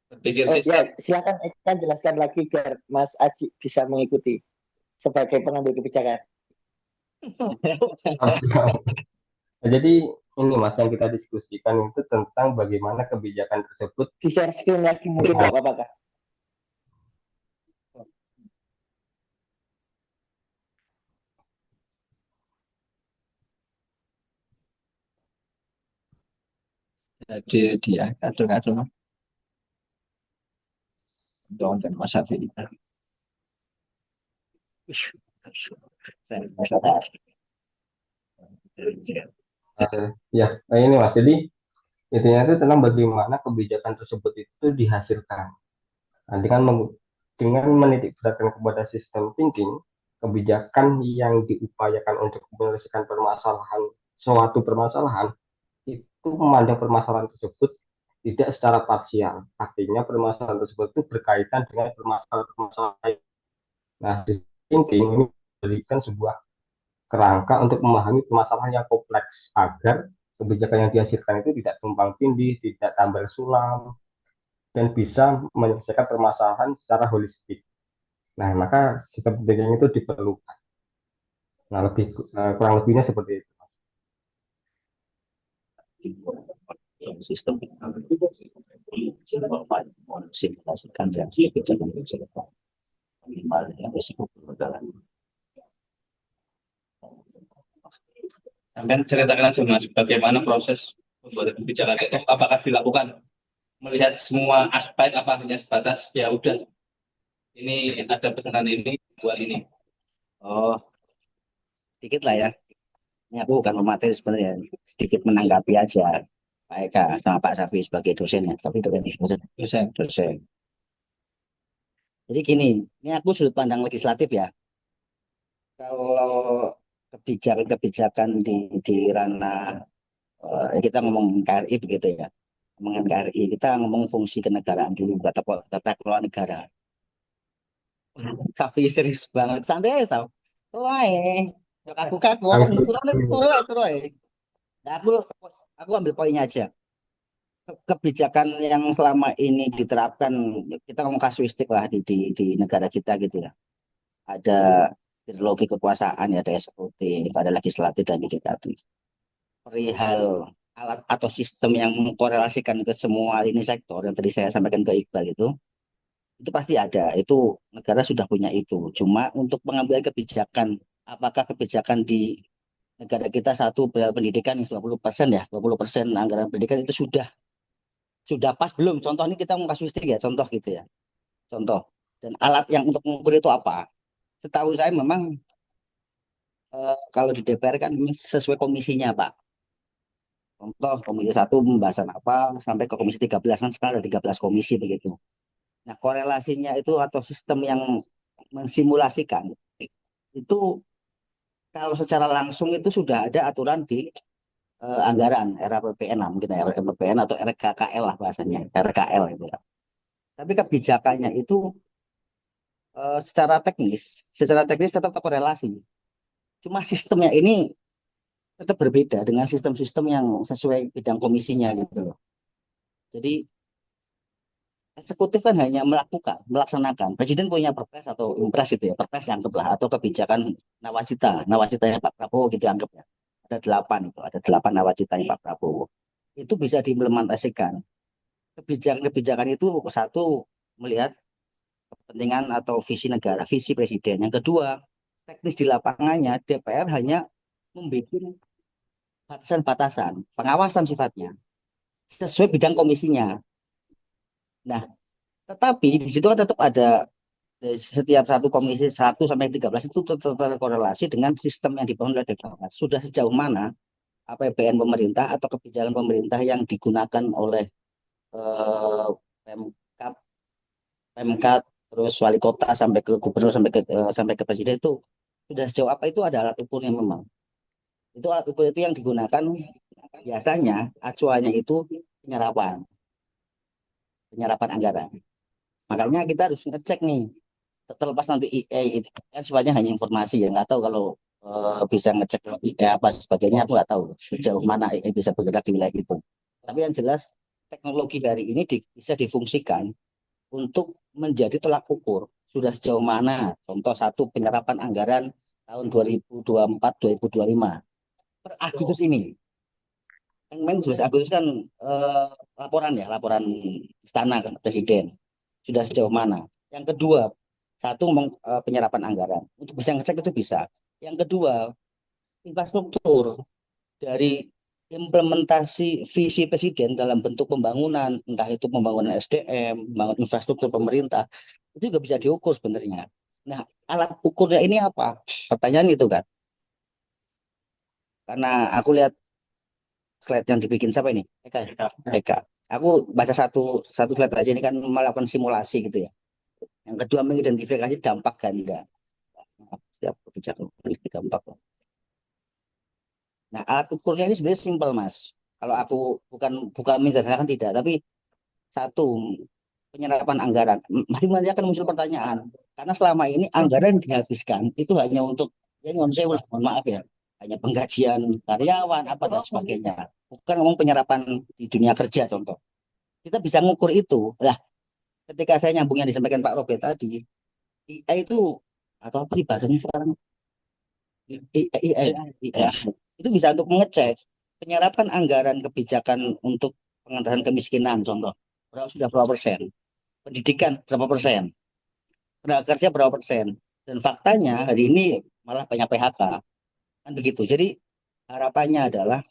Berpikir Ya, sistem. silakan Eka jelaskan lagi biar Mas Aji bisa mengikuti sebagai pengambil kebijakan. Jadi ini Mas yang kita diskusikan itu tentang bagaimana kebijakan tersebut Di-share screen lagi mungkin nggak apa-apa Kak? Jadi dia aduh dong dan Mas Hafiz. ya ini Mas. Jadi intinya itu tentang bagaimana kebijakan tersebut itu dihasilkan. Nanti kan dengan menitik beratkan kepada sistem thinking, kebijakan yang diupayakan untuk menyelesaikan permasalahan suatu permasalahan itu memandang permasalahan tersebut tidak secara parsial. Artinya permasalahan tersebut itu berkaitan dengan permasalahan-permasalahan lain. Nah, sistem thinking ini memberikan sebuah kerangka untuk memahami permasalahan yang kompleks agar kebijakan yang dihasilkan itu tidak tumpang tindih, tidak tambal sulam, dan bisa menyelesaikan permasalahan secara holistik. Nah, maka sistem thinking itu diperlukan. Nah, kurang lebihnya seperti itu. Sistem simulasikan reaksi kebijakan minimal yang risiko permodalan. Sampai ceritakan aja Mas, bagaimana proses pembuatan kebijakan itu, apakah dilakukan melihat semua aspek, apa hanya sebatas ya udah ini ada pesanan ini buat ini. Oh, dikit lah ya. Ini aku bukan pemateri sebenarnya, sedikit menanggapi aja Pak Eka sama Pak Safi sebagai dosen ya, tapi itu kan dosen. Jadi gini, ini aku sudut pandang legislatif ya. Kalau kebijakan-kebijakan di ranah kita ngomong KRI begitu ya, ngomongin KRI kita ngomong fungsi kenegaraan dulu, tata kelola negara. Safi serius banget, santai aja Saf. Wah, aku kaku, turun aja. Nah, aku ambil poinnya aja. Kebijakan yang selama ini diterapkan, kita ngomong kasuistik lah di negara kita gitu ya. Ada ideologi kekuasaan, ya, ada eksekutif, ada legislatif dan yudikatif. Perihal alat atau sistem yang mengkorelasikan ke semua ini sektor yang tadi saya sampaikan ke Iqbal itu pasti ada. Itu negara sudah punya itu. Cuma untuk pengambilan kebijakan, apakah kebijakan di negara kita satu pendidikan yang 20% ya, 20% anggaran pendidikan itu sudah pas belum? Contoh ini kita mau kasuistik ya, contoh gitu ya. Contoh. Dan alat yang untuk mengukur itu apa? Setahu saya memang kalau di DPR kan sesuai komisinya, Pak. Contoh komisi 1 pembahasan apa sampai ke komisi 13 kan sekarang ada 13 komisi begitu. Nah, korelasinya itu atau sistem yang mensimulasikan itu kalau secara langsung itu sudah ada aturan di anggaran RAPBN lah, mungkin ya, RAPBN atau RKKL lah bahasanya, RKL itu ya. Tapi kebijakannya itu secara teknis tetap terkorelasi. Cuma sistemnya ini tetap berbeda dengan sistem-sistem yang sesuai bidang komisinya gitu loh. Jadi eksekutif kan hanya melaksanakan. Presiden punya perpres atau impres itu ya, perpres yang anggaplah atau kebijakan nawacitanya Pak Prabowo gitu anggapnya. Ada 8 nawacitanya Pak Prabowo. Itu bisa diimplementasikan. Kebijakan-kebijakan itu satu melihat kepentingan atau visi negara, visi presiden. Yang kedua, teknis di lapangannya DPR hanya membuat batasan-batasan, pengawasan sifatnya sesuai bidang komisinya. Nah, tetapi di situ tetap ada setiap satu komisi 1 sampai 13 itu terkorelasi dengan sistem yang dibangun oleh DPR. Sudah sejauh mana APBN pemerintah atau kebijakan pemerintah yang digunakan oleh Pemkab, Pemkab, terus wali kota sampai ke gubernur sampai ke presiden itu sudah sejauh apa itu ada alat ukurnya memang. Itu alat ukur itu yang digunakan biasanya acuannya itu penyerapan, penyerapan anggaran. Makanya kita harus ngecek nih terlepas nanti IE itu kan sifatnya hanya informasi ya nggak tahu kalau bisa ngecek IE apa sebagainya aku nggak tahu sejauh mana IE bisa bergerak di wilayah itu tapi yang jelas teknologi hari ini bisa difungsikan untuk menjadi tolak ukur sudah sejauh mana contoh satu penyerapan anggaran tahun 2024-2025 per Agustus ini yang main 11 Agustus kan laporan istana ke presiden sudah sejauh mana yang kedua satu penyerapan anggaran. Untuk bisa ngecek itu bisa. Yang kedua, infrastruktur dari implementasi visi presiden dalam bentuk pembangunan, entah itu pembangunan SDM, pembangunan infrastruktur pemerintah, itu juga bisa diukur sebenarnya. Nah, alat ukurnya ini apa? Pertanyaan itu kan. Karena aku lihat slide yang dibikin siapa ini? Eka. Aku baca satu slide aja ini kan melakukan simulasi gitu ya. Yang kedua mengidentifikasi dampak ganda. Setiap kebijakan memiliki dampak. Nah, alat ukurnya ini sebenarnya simpel, Mas. Kalau aku bukan menyederhanakan tidak, tapi satu penyerapan anggaran. Masih nanti akan muncul pertanyaan. Karena selama ini anggaran dihabiskan itu hanya untuk ya mohon maaf ya, hanya penggajian karyawan apa dan sebagainya. Bukan ngomong penyerapan di dunia kerja contoh. Kita bisa ngukur itu. Lah, ketika saya nyambung yang disampaikan Pak Robert tadi, IA itu atau apa sih bahasanya sekarang? IA itu bisa untuk mengecek penyerapan anggaran kebijakan untuk pengentasan kemiskinan contoh sudah berapa persen, pendidikan berapa persen, tenaga kerja berapa persen, dan faktanya hari ini malah banyak PHK kan begitu. Jadi harapannya adalah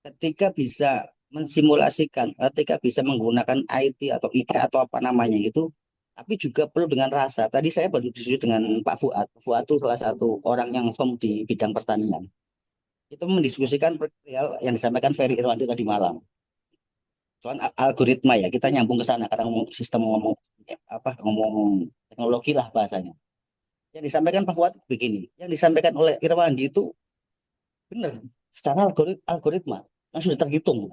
ketika bisa mensimulasikan, ketika bisa menggunakan IT atau IT atau apa namanya itu, tapi juga perlu dengan rasa. Tadi saya baru diskusi dengan Pak Fuad. Fuad itu salah satu orang yang firm di bidang pertanian. Itu mendiskusikan perihal yang disampaikan Ferry Irwandi tadi malam. Soal algoritma ya, kita nyambung ke sana karena ngomong sistem ngomong teknologi lah bahasanya. Yang disampaikan Pak Fuad begini, yang disampaikan oleh Irwandi itu benar secara algoritma yang sudah terhitung.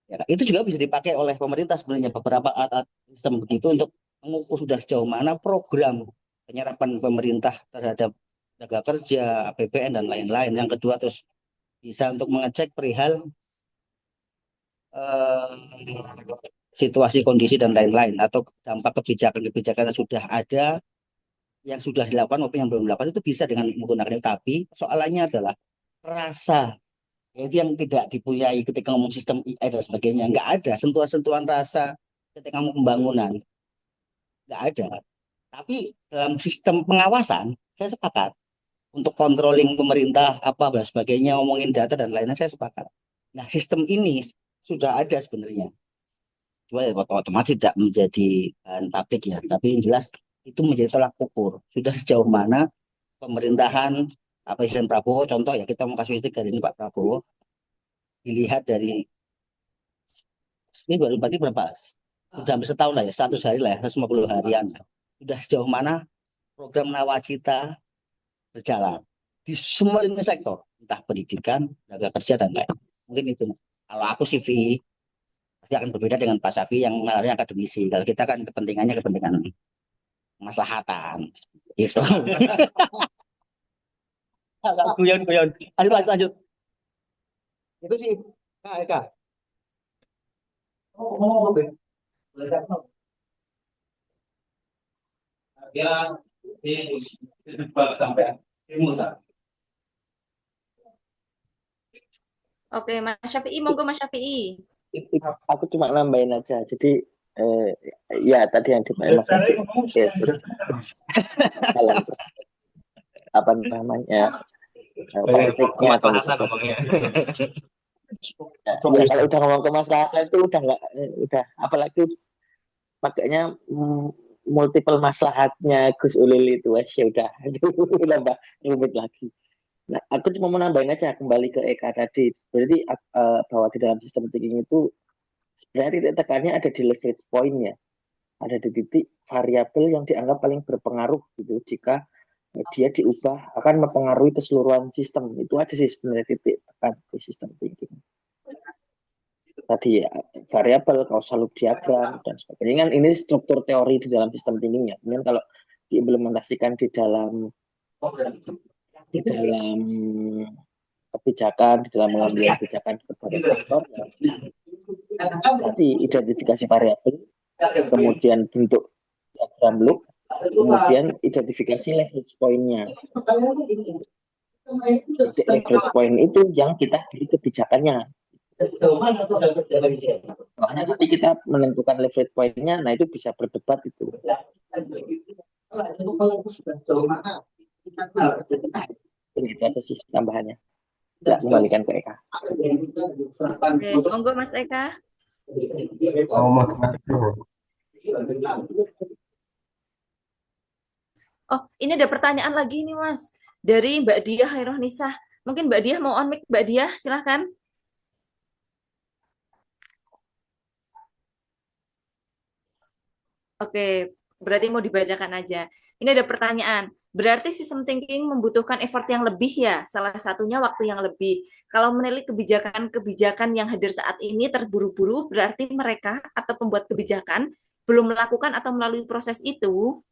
Ya, itu juga bisa dipakai oleh pemerintah sebenarnya beberapa alat sistem begitu untuk mengukur sudah sejauh mana program penyerapan pemerintah terhadap tenaga kerja, APBN dan lain-lain. Yang kedua terus bisa untuk mengecek perihal eh, situasi kondisi dan lain-lain atau dampak kebijakan-kebijakan yang sudah ada, yang sudah dilakukan maupun yang belum dilakukan itu bisa dengan menggunakan itu. Tapi soalannya adalah rasa itu yang tidak dipunyai ketika ngomong sistem AI dan sebagainya. Nggak ada sentuhan-sentuhan rasa ketika ngomong pembangunan. Nggak ada. Tapi dalam sistem pengawasan, saya sepakat. Untuk controlling pemerintah, apa dan sebagainya, ngomongin data dan lainnya, saya sepakat. Nah, sistem ini sudah ada sebenarnya. Cuma ya, otomatis tidak menjadi bahan publik ya. Tapi yang jelas itu menjadi tolak ukur. Sudah sejauh mana pemerintahan Presiden Prabowo, contoh ya kita mau kasih dari ini Pak Prabowo, dilihat dari ini baru berarti berapa sudah hampir setahun lah ya, 100 hari lah ya, 150 harian. Sudah sejauh mana program Nawacita berjalan di semua lini sektor, entah pendidikan, tenaga kerja, dan lain. Mungkin itu. Kalau aku CV pasti akan berbeda dengan Pak Safi yang mengenalnya akademisi. Kalau kita kan kepentingannya kepentingan kemaslahatan. Gitu. Guyon, guyon. Lanjut, lanjut, lanjut. Itu sih, Kak Eka. Oh, oke. Ya, ini sampai Oke, Mas Syafi'i, monggo Mas Syafi'i. Aku cuma nambahin aja. Jadi ya tadi yang dimain Mas Adi dalam apa namanya politiknya atau ya, kalau udah ngomong ke masyarakat itu udah nggak udah apalagi pakainya multiple maslahatnya Gus Ulil itu ya udah tambah rumit lagi. Nah, aku cuma mau nambahin aja kembali ke Eka tadi. Berarti bahwa di dalam sistem thinking itu sebenarnya titik tekannya ada di leverage point ya. Ada di titik variabel yang dianggap paling berpengaruh gitu. Jika dia diubah akan mempengaruhi keseluruhan sistem. Itu aja sih sebenarnya titik tekan di sistem thinking. Tadi ya, variabel, causal loop diagram dan sebagainya. Kan ini struktur teori di dalam sistem thinkingnya. Kemudian kalau diimplementasikan di dalam kebijakan, di dalam mengambil kebijakan kepada sektor, ya, tadi identifikasi variabel, kemudian bentuk diagram loop, kemudian identifikasi leverage point-nya. Leverage point itu yang kita beri kebijakannya. Soalnya nanti kita menentukan leverage point-nya, nah itu bisa berdebat itu. Itu aja sih tambahannya. Ya, kembalikan ke Eka. Oke, monggo Mas Eka. Oh, Mas. Oh, ini ada pertanyaan lagi nih Mas. Dari Mbak Diah Khairunnisa. Mungkin Mbak Diah mau on mic, Mbak Diah, silahkan. Oke, berarti mau dibacakan aja. Ini ada pertanyaan. Berarti sistem thinking membutuhkan effort yang lebih ya? Salah satunya waktu yang lebih. Kalau menilik kebijakan-kebijakan yang hadir saat ini terburu-buru, berarti mereka atau pembuat kebijakan belum melakukan atau melalui proses itu.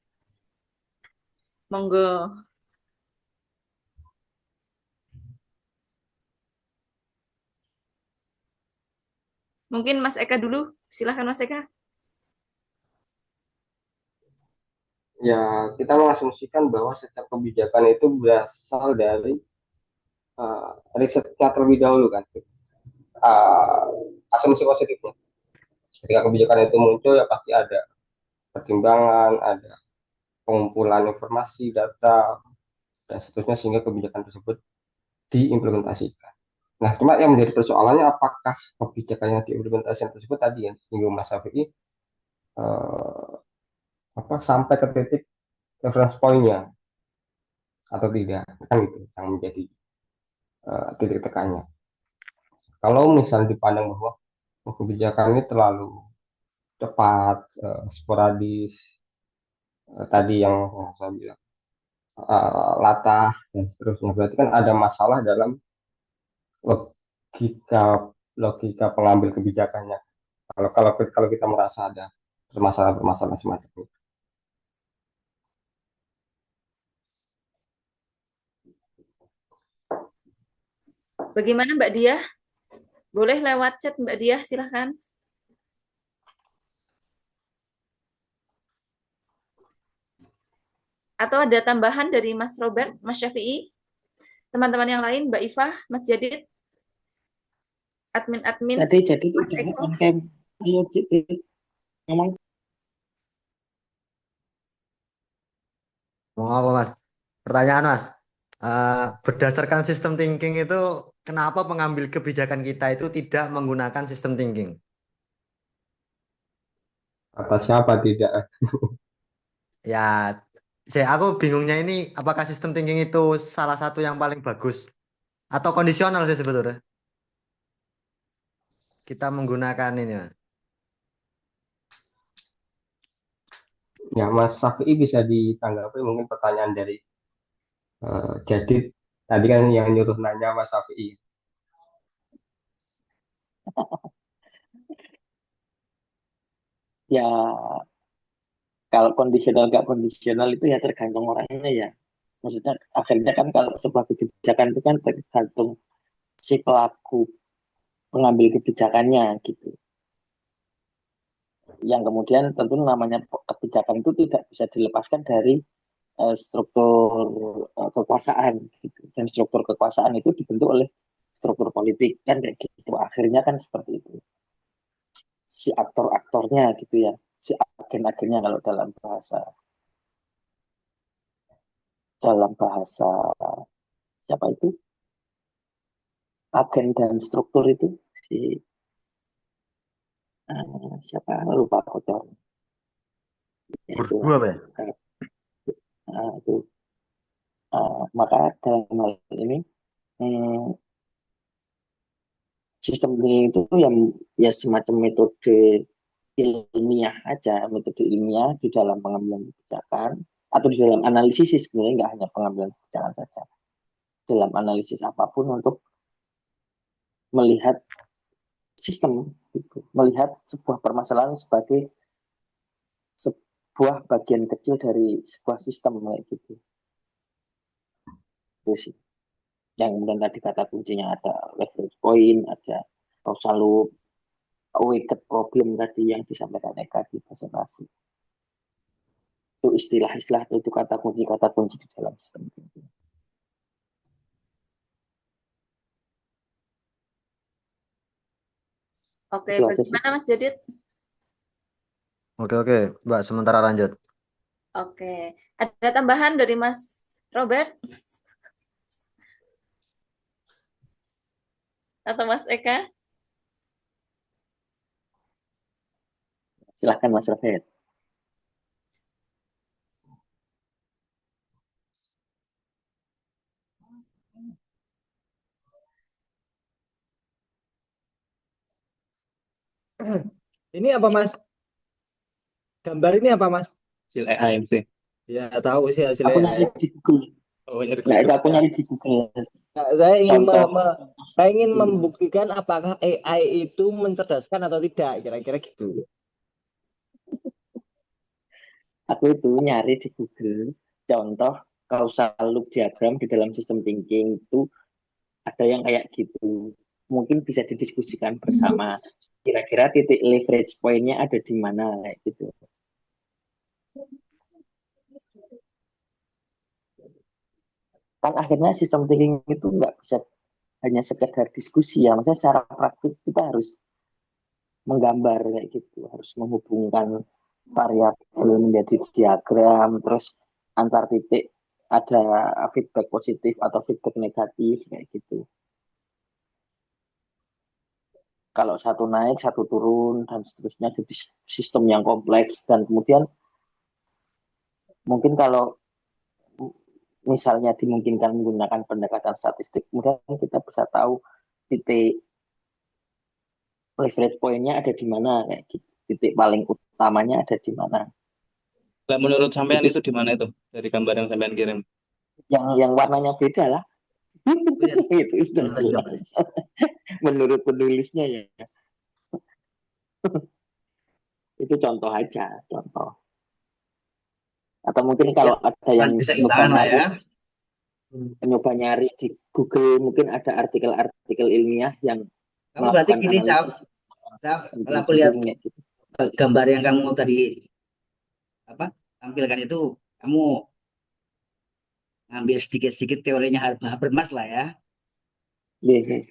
Monggo. Mungkin Mas Eka dulu. Silahkan Mas Eka. Ya, kita mengasumsikan bahwa setiap kebijakan itu berasal dari risetnya terlebih dahulu kan. Asumsi positifnya. Ketika kebijakan itu muncul ya pasti ada pertimbangan, ada pengumpulan informasi, data, dan seterusnya sehingga kebijakan tersebut diimplementasikan. Nah, cuma yang menjadi persoalannya apakah kebijakan yang diimplementasikan tersebut tadi yang singgung Mas Syafi'i sampai ke titik reference point-nya atau tidak, kan itu yang menjadi titik tekannya. Kalau misalnya dipandang bahwa kebijakan ini terlalu cepat, sporadis, tadi yang saya bilang latah dan seterusnya, berarti kan ada masalah dalam logika logika pengambil kebijakannya. Kalau kita merasa ada permasalahan semacam itu. Bagaimana Mbak Diah? Boleh lewat chat Mbak Diah, silahkan. Atau ada tambahan dari Mas Robert, Mas Syafi'i? Teman-teman yang lain, Mbak Iva, Mas Jadid? Admin-admin? Tadi jadi udah on cam. Ayo Jadid. Ngomong. Mau apa Mas? Pertanyaan Mas. Berdasarkan sistem thinking itu, kenapa pengambil kebijakan kita itu tidak menggunakan sistem thinking? Kata siapa tidak? Ya, aku bingungnya ini, apakah sistem thinking itu salah satu yang paling bagus atau kondisional sih sebetulnya? Kita menggunakan ini, Mas. Ya, Mas Safi bisa ditanggapi mungkin pertanyaan dari Jadid. Tadi kan yang nyuruh nanya Mas Safi. Ya, kalau kondisional nggak kondisional itu ya tergantung orangnya ya. Maksudnya akhirnya kan kalau sebuah kebijakan itu kan tergantung si pelaku pengambil kebijakannya gitu. Yang kemudian tentu namanya kebijakan itu tidak bisa dilepaskan dari struktur kekuasaan gitu. Dan struktur kekuasaan itu dibentuk oleh struktur politik kan kayak gitu. Akhirnya kan seperti itu. Si aktor-aktornya gitu ya, si agen-agennya kalau dalam bahasa siapa itu agen dan struktur itu si siapa lupa kotor ya itulah. Berdua, Pak. Itu maka dalam hal ini hmm, sistem ini itu ya semacam metode ilmiah aja, metode ilmiah di dalam pengambilan kebijakan atau di dalam analisis sih sebenarnya nggak hanya pengambilan kebijakan saja, dalam analisis apapun untuk melihat sistem, gitu. Melihat sebuah permasalahan sebagai sebuah bagian kecil dari sebuah sistem kayak gitu. Itu sih. Yang kemudian tadi kata kuncinya ada leverage point, ada causal loop, wicked problem tadi yang disampaikan Eka di presentasi. Itu istilah-istilah itu kata kunci di dalam sistem thinking. Oke, Itu aja sih. bagaimana Mas Jadid? Oke, Mbak, sementara lanjut. Oke, ada tambahan dari Mas Robert atau Mas Eka? Silahkan Mas Rafael. Ini apa Mas? Gambar ini apa Mas? Hasil AIMC. Ya tahu sih hasil Aku AI. nyari di Google. Oh, nyari Nah, itu Google. aku nyari di Google. Nah, saya ingin Contoh. saya ingin membuktikan apakah AI itu mencerdaskan atau tidak, kira-kira gitu. Aku itu nyari di Google contoh causal loop diagram di dalam sistem thinking itu ada yang kayak gitu. Mungkin bisa didiskusikan bersama. Kira-kira titik leverage point-nya ada di mana kayak gitu. Kan akhirnya sistem thinking itu nggak bisa hanya sekedar diskusi ya. Maksudnya secara praktik kita harus menggambar kayak gitu. Harus menghubungkan variabel menjadi diagram. Terus antar titik ada feedback positif atau feedback negatif kayak gitu. Kalau satu naik, satu turun, dan seterusnya jadi sistem yang kompleks. Dan kemudian mungkin kalau misalnya dimungkinkan menggunakan pendekatan statistik, kemudian kita bisa tahu titik leverage point-nya ada di mana, kayak gitu. Titik paling utamanya ada di mana. Lah, menurut sampean Itu itu di mana itu? Dari gambar yang sampean kirim. yang warnanya beda lah. Itu sudah Lanjut. jelas. Menurut penulisnya ya. Itu contoh aja, contoh. Atau mungkin kalau ada yang Bisa nyoba lah nyari ya. di Google, mungkin ada artikel-artikel ilmiah yang Kamu berarti melakukan gini, Saf. analisis Saf, kalau aku lihat thinking gitu. gambar yang kamu tadi apa tampilkan itu, kamu ngambil sedikit-sedikit teorinya Habermas lah ya. Iya.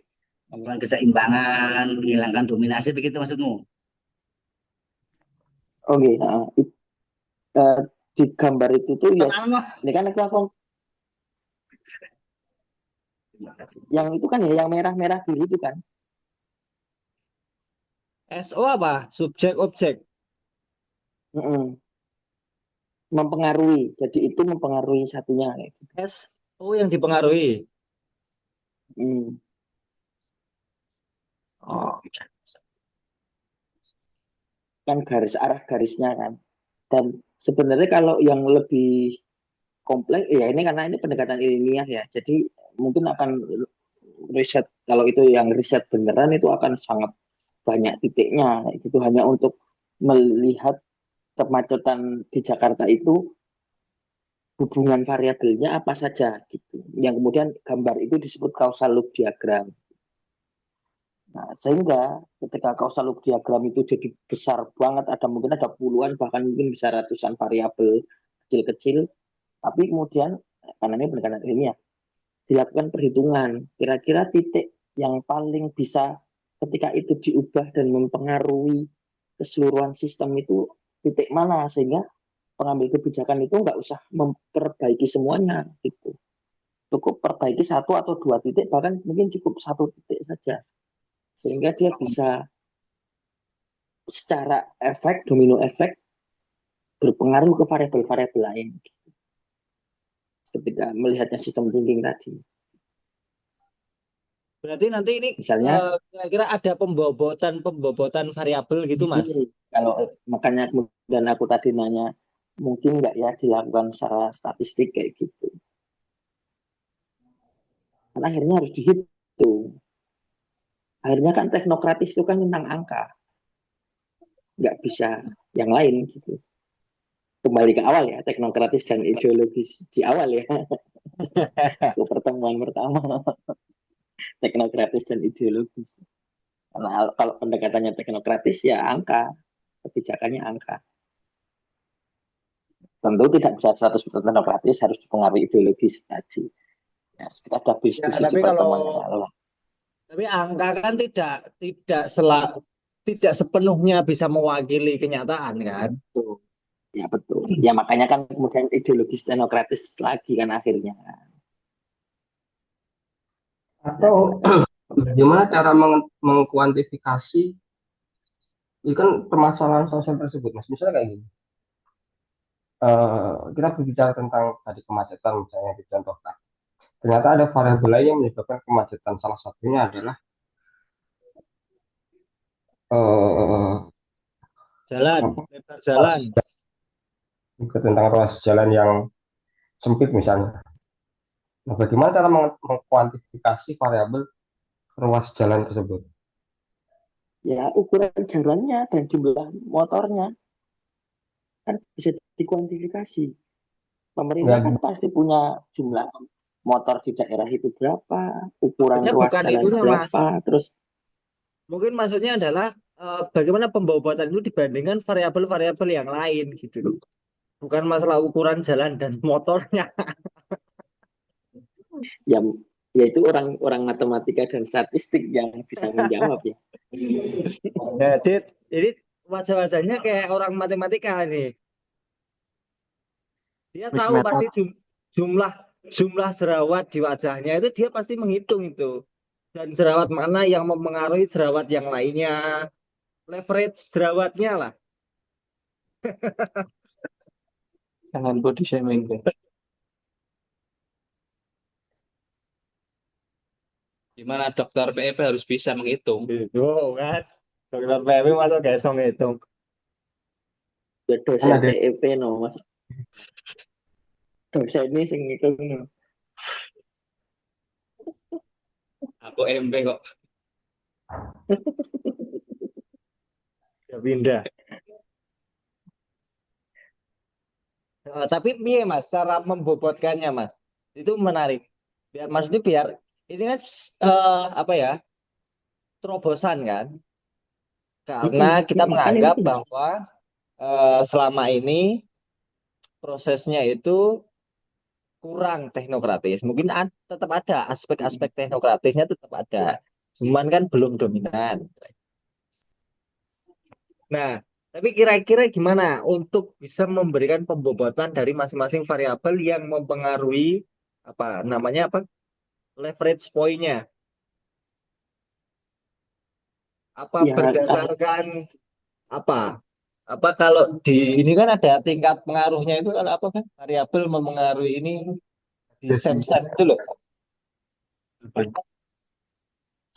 Melakukan keseimbangan, menghilangkan dominasi, begitu maksudmu? Oke, eh, di gambar itu tuh ya, Pertama, ini kan aku terima kasih. yang itu kan ya yang merah-merah biru itu kan. SO apa? Subjek objek. Mm-mm. Mempengaruhi. Jadi itu mempengaruhi satunya kayak gitu. SO yang dipengaruhi. Hmm. Oh, Kan garis arah garisnya kan. Dan sebenarnya kalau yang lebih kompleks ya ini karena ini pendekatan ilmiah ya. Jadi mungkin akan riset kalau itu yang riset beneran itu akan sangat banyak titiknya. Itu hanya untuk melihat kemacetan di Jakarta itu hubungan variabelnya apa saja gitu. Yang kemudian gambar itu disebut causal loop diagram. Nah, sehingga ketika causal loop diagram itu jadi besar banget, mungkin ada puluhan bahkan mungkin bisa ratusan variabel kecil-kecil, tapi kemudian karena ini pendekatan ilmiah dilakukan perhitungan kira-kira titik yang paling bisa ketika itu diubah dan mempengaruhi keseluruhan sistem itu titik mana sehingga pengambil kebijakan itu nggak usah memperbaiki semuanya gitu. Cukup perbaiki satu atau dua titik, bahkan mungkin cukup satu titik saja. Sehingga dia bisa secara efek, domino efek, berpengaruh ke variabel-variabel lain. Ketika melihatnya sistem thinking tadi. Berarti nanti ini Misalnya, kira-kira ada pembobotan variabel gitu, Mas. kalau makanya kemudian aku tadi nanya, mungkin nggak ya dilakukan secara statistik kayak gitu. Karena akhirnya harus dihitung. Akhirnya kan teknokratis itu kan tentang angka. Nggak bisa yang lain gitu. Kembali ke awal ya, teknokratis dan ideologis di awal ya. Ke pertemuan pertama, teknokratis dan ideologis. Karena kalau pendekatannya teknokratis ya angka, kebijakannya angka. Tentu tidak bisa 100% teknokratis, harus dipengaruhi ideologis tadi. Ya, kita sudah Ya, diskusi di tapi pertemuan yang lalu. tapi angka kan tidak sepenuhnya bisa mewakili kenyataan kan. Betul. Ya betul. Ya makanya kan kemudian ideologis teknokratis lagi kan akhirnya. Atau gimana cara mengkuantifikasi itu kan permasalahan sosial tersebut, Mas. Misalnya kayak gini. Kita berbicara tentang tadi kemacetan misalnya dicontohkan. Ternyata ada variabel lain yang menyebabkan kemacetan. Salah satunya adalah Jalan, apa, lebar jalan. tentang ruas jalan yang sempit misalnya. Nah, bagaimana cara mengkuantifikasi variabel ruas jalan tersebut? Ya ukuran jalannya dan jumlah motornya kan bisa dikuantifikasi. Pemerintah kan Nggak, pasti punya jumlah motor di daerah itu berapa, ukuran Maksudnya ruas bukan jalan itunya, Mas. berapa, terus Mungkin maksudnya adalah bagaimana pembobotan itu dibandingkan variabel-variabel yang lain gitu loh. Bukan masalah ukuran jalan dan motornya. ya yaitu orang-orang matematika dan statistik yang bisa menjawab ya. Nah, ini wajah-wajahnya kayak orang matematika nih. Dia Wis tahu meta pasti jumlah jumlah jerawat di wajahnya itu dia pasti menghitung itu. Dan jerawat mana yang mempengaruhi jerawat yang lainnya. Leverage jerawatnya lah. Jangan body shaming, guys. Gimana dokter PEP harus bisa menghitung. Gitu kan. Dokter PMI masuk gesong hitung. Ya kan dosen ada PEP no mas, dosen ini sing itu no. Aku MP kok. Ya pindah. Tapi piye Mas, cara membobotkannya Mas? Itu menarik. Maksudnya biar ini kan apa ya? Terobosan kan? Karena kita Kan ini menganggap bahwa selama ini prosesnya itu kurang teknokratis. Mungkin tetap ada aspek-aspek teknokratisnya tetap ada. Cuman kan belum dominan. Nah, tapi kira-kira gimana untuk bisa memberikan pembobotan dari masing-masing variabel yang mempengaruhi apa namanya apa leverage point-nya? Apa ya berdasarkan apa? Apa kalau di ini kan ada tingkat pengaruhnya itu kalau apa kan variabel mempengaruhi ini di SEM-SEM itu loh.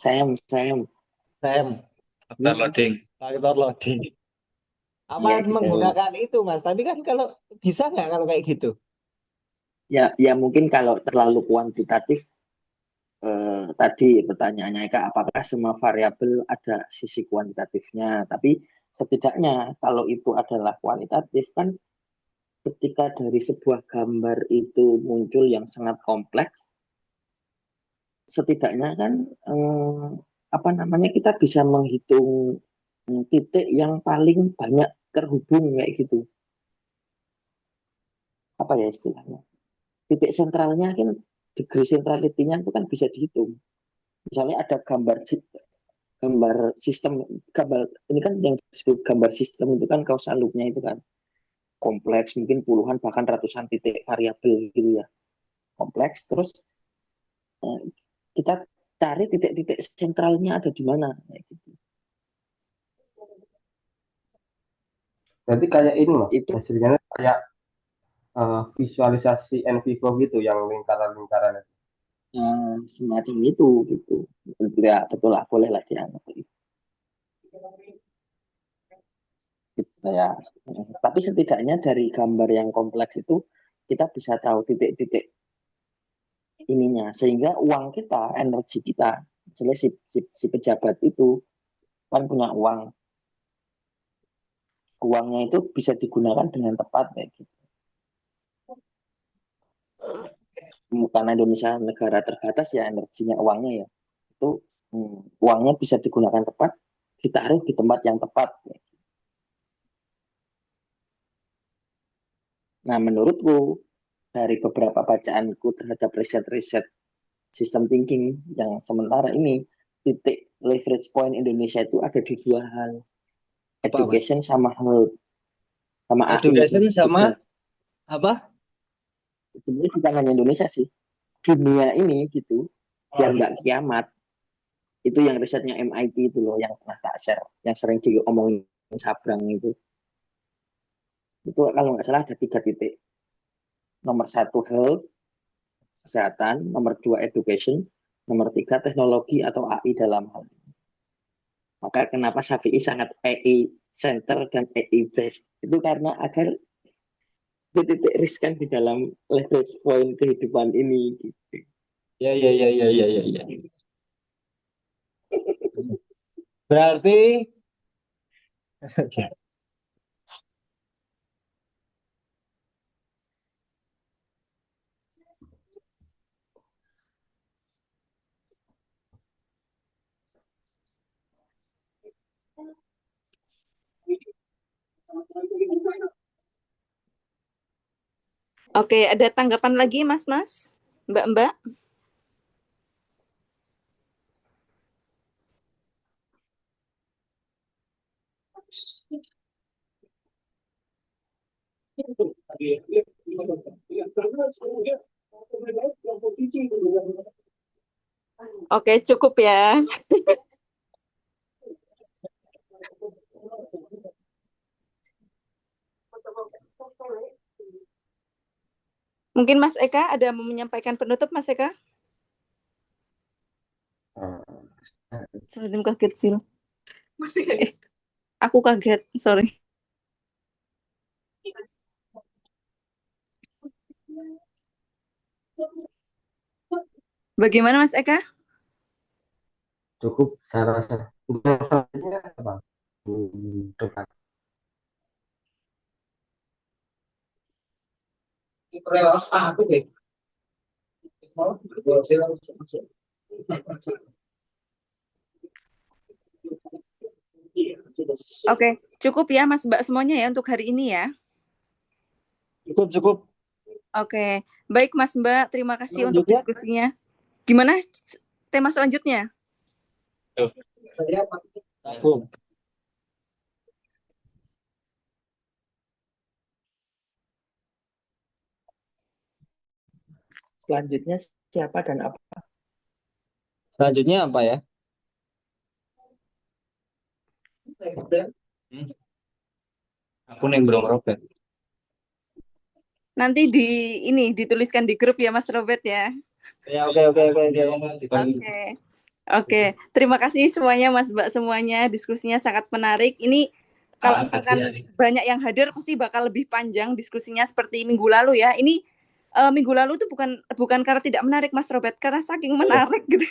saya SEM, Faktor loading. faktor loading. Apa gitu. menggunakan itu, Mas? Tapi kan kalau bisa nggak kalau kayak gitu? Ya mungkin kalau terlalu kuantitatif, tadi pertanyaannya Eka, apakah semua variabel ada sisi kuantitatifnya? Tapi setidaknya kalau itu adalah kualitatif kan, ketika dari sebuah gambar itu muncul yang sangat kompleks, setidaknya kan apa namanya, kita bisa menghitung titik yang paling banyak terhubung kayak gitu. Apa ya istilahnya? Titik sentralnya kan, degree centrality-nya itu kan bisa dihitung. Misalnya ada gambar sistem, gambar ini kan yang disebut gambar sistem itu kan, causal loop-nya itu kan kompleks, mungkin puluhan bahkan ratusan titik variabel gitu ya, kompleks. Terus kita cari titik-titik sentralnya ada di mana kayak gitu. Berarti kayak ini loh, Itu hasilnya kayak visualisasi in vivo gitu, yang lingkaran-lingkaran itu. semacam itu gitu. Ya betul lah, boleh lah dianggap gitu ya. Tapi setidaknya dari gambar yang kompleks itu kita bisa tahu titik-titik ininya, sehingga uang kita, energi kita, misalnya si pejabat itu kan punya uang, uangnya itu bisa digunakan dengan tepat kayak gitu. Karena Indonesia negara terbatas ya energinya, uangnya ya itu, uangnya bisa digunakan tepat, ditaruh di tempat yang tepat. Nah, menurutku dari beberapa bacaanku terhadap riset-riset sistem thinking yang sementara ini, titik leverage point Indonesia itu ada di dua hal, Apa, Mas? education sama health, sama AI. Education sama apa? Sebenarnya bukan hanya Indonesia sih, dunia ini gitu, biar nggak kiamat. Itu yang risetnya MIT itu loh, yang pernah tak share, yang sering diomongin Sabrang itu kalau nggak salah ada 3 titik. Nomor 1 health, kesehatan. Nomor 2 education. Nomor 3 teknologi atau AI dalam hal ini. Maka kenapa Syafi'i sangat AI center dan AI based, itu karena agar titik riskan di dalam leverage point kehidupan ini gitu. Ya, ya, ya, ya, ya, ya, ya. Berarti Oke, ada tanggapan lagi Mas-mas? Mbak-mbak? Oke, cukup ya. Mungkin Mas Eka ada mau menyampaikan penutup, Mas Eka? Sebelum kaget sih. Aku kaget, sorry. Bagaimana Mas Eka? Cukup, saya rasa. Selanjutnya apa? Depan. Oke, cukup ya Mas Mbak semuanya ya untuk hari ini ya. cukup. Oke, baik Mas Mbak, terima kasih untuk Selanjutnya? diskusinya. Gimana tema selanjutnya? Aku. Selanjutnya siapa dan apa? Selanjutnya apa ya? Aku nih belum Robert. Nanti dituliskan di grup ya Mas Robert ya. Ya, oke. Oke. Terima kasih semuanya Mas Mbak semuanya, diskusinya sangat menarik. Ini kalau misalkan banyak yang hadir pasti bakal lebih panjang diskusinya seperti minggu lalu ya. Ini minggu lalu itu bukan karena tidak menarik Mas Robert, karena saking menarik gitu.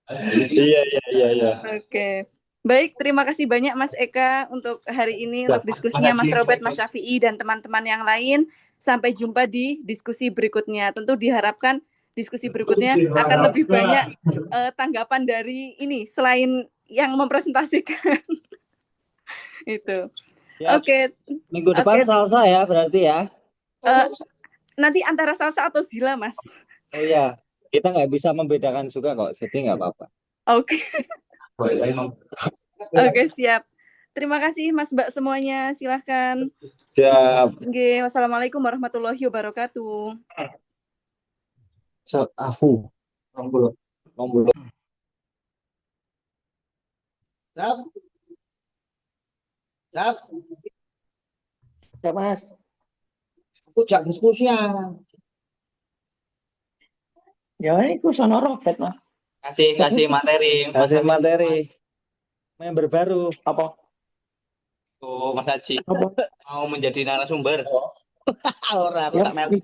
Iya. Oke. Baik, terima kasih banyak Mas Eka untuk hari ini, untuk diskusinya Mas Robert, Mas Syafi'i, dan teman-teman yang lain. Sampai jumpa di diskusi berikutnya. Tentu diharapkan diskusi berikutnya akan lebih banyak tanggapan dari ini, selain yang mempresentasikan. Itu. Siap. Oke. Minggu depan salsa ya berarti ya. Nanti antara salsa atau zila, Mas. Oh iya, kita nggak bisa membedakan juga kok, jadi nggak apa-apa. Oke. Oke, siap. Terima kasih Mas Mbak semuanya. Silahkan. Siap. Oke, wassalamualaikum warahmatullahi wabarakatuh. Afu. Rombolo. Siap. Siap. Ya, Mas. Aku jak diskusinya. Ya, itu sono Robert, Mas. Kasih materi. Kasih materi. Member baru. Apa? Tuh, Mas Haji. Apa? Mau menjadi narasumber. Orang aku Ya, tak melu.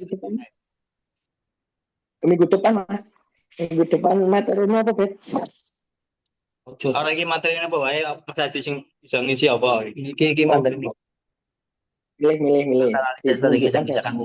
minggu depan, Mas. Minggu depan materinya apa, Bet? Orang ini materinya apa wae Mas Haji sing bisa ngisi apa? Iki materi. Milih. Strategi kebijakan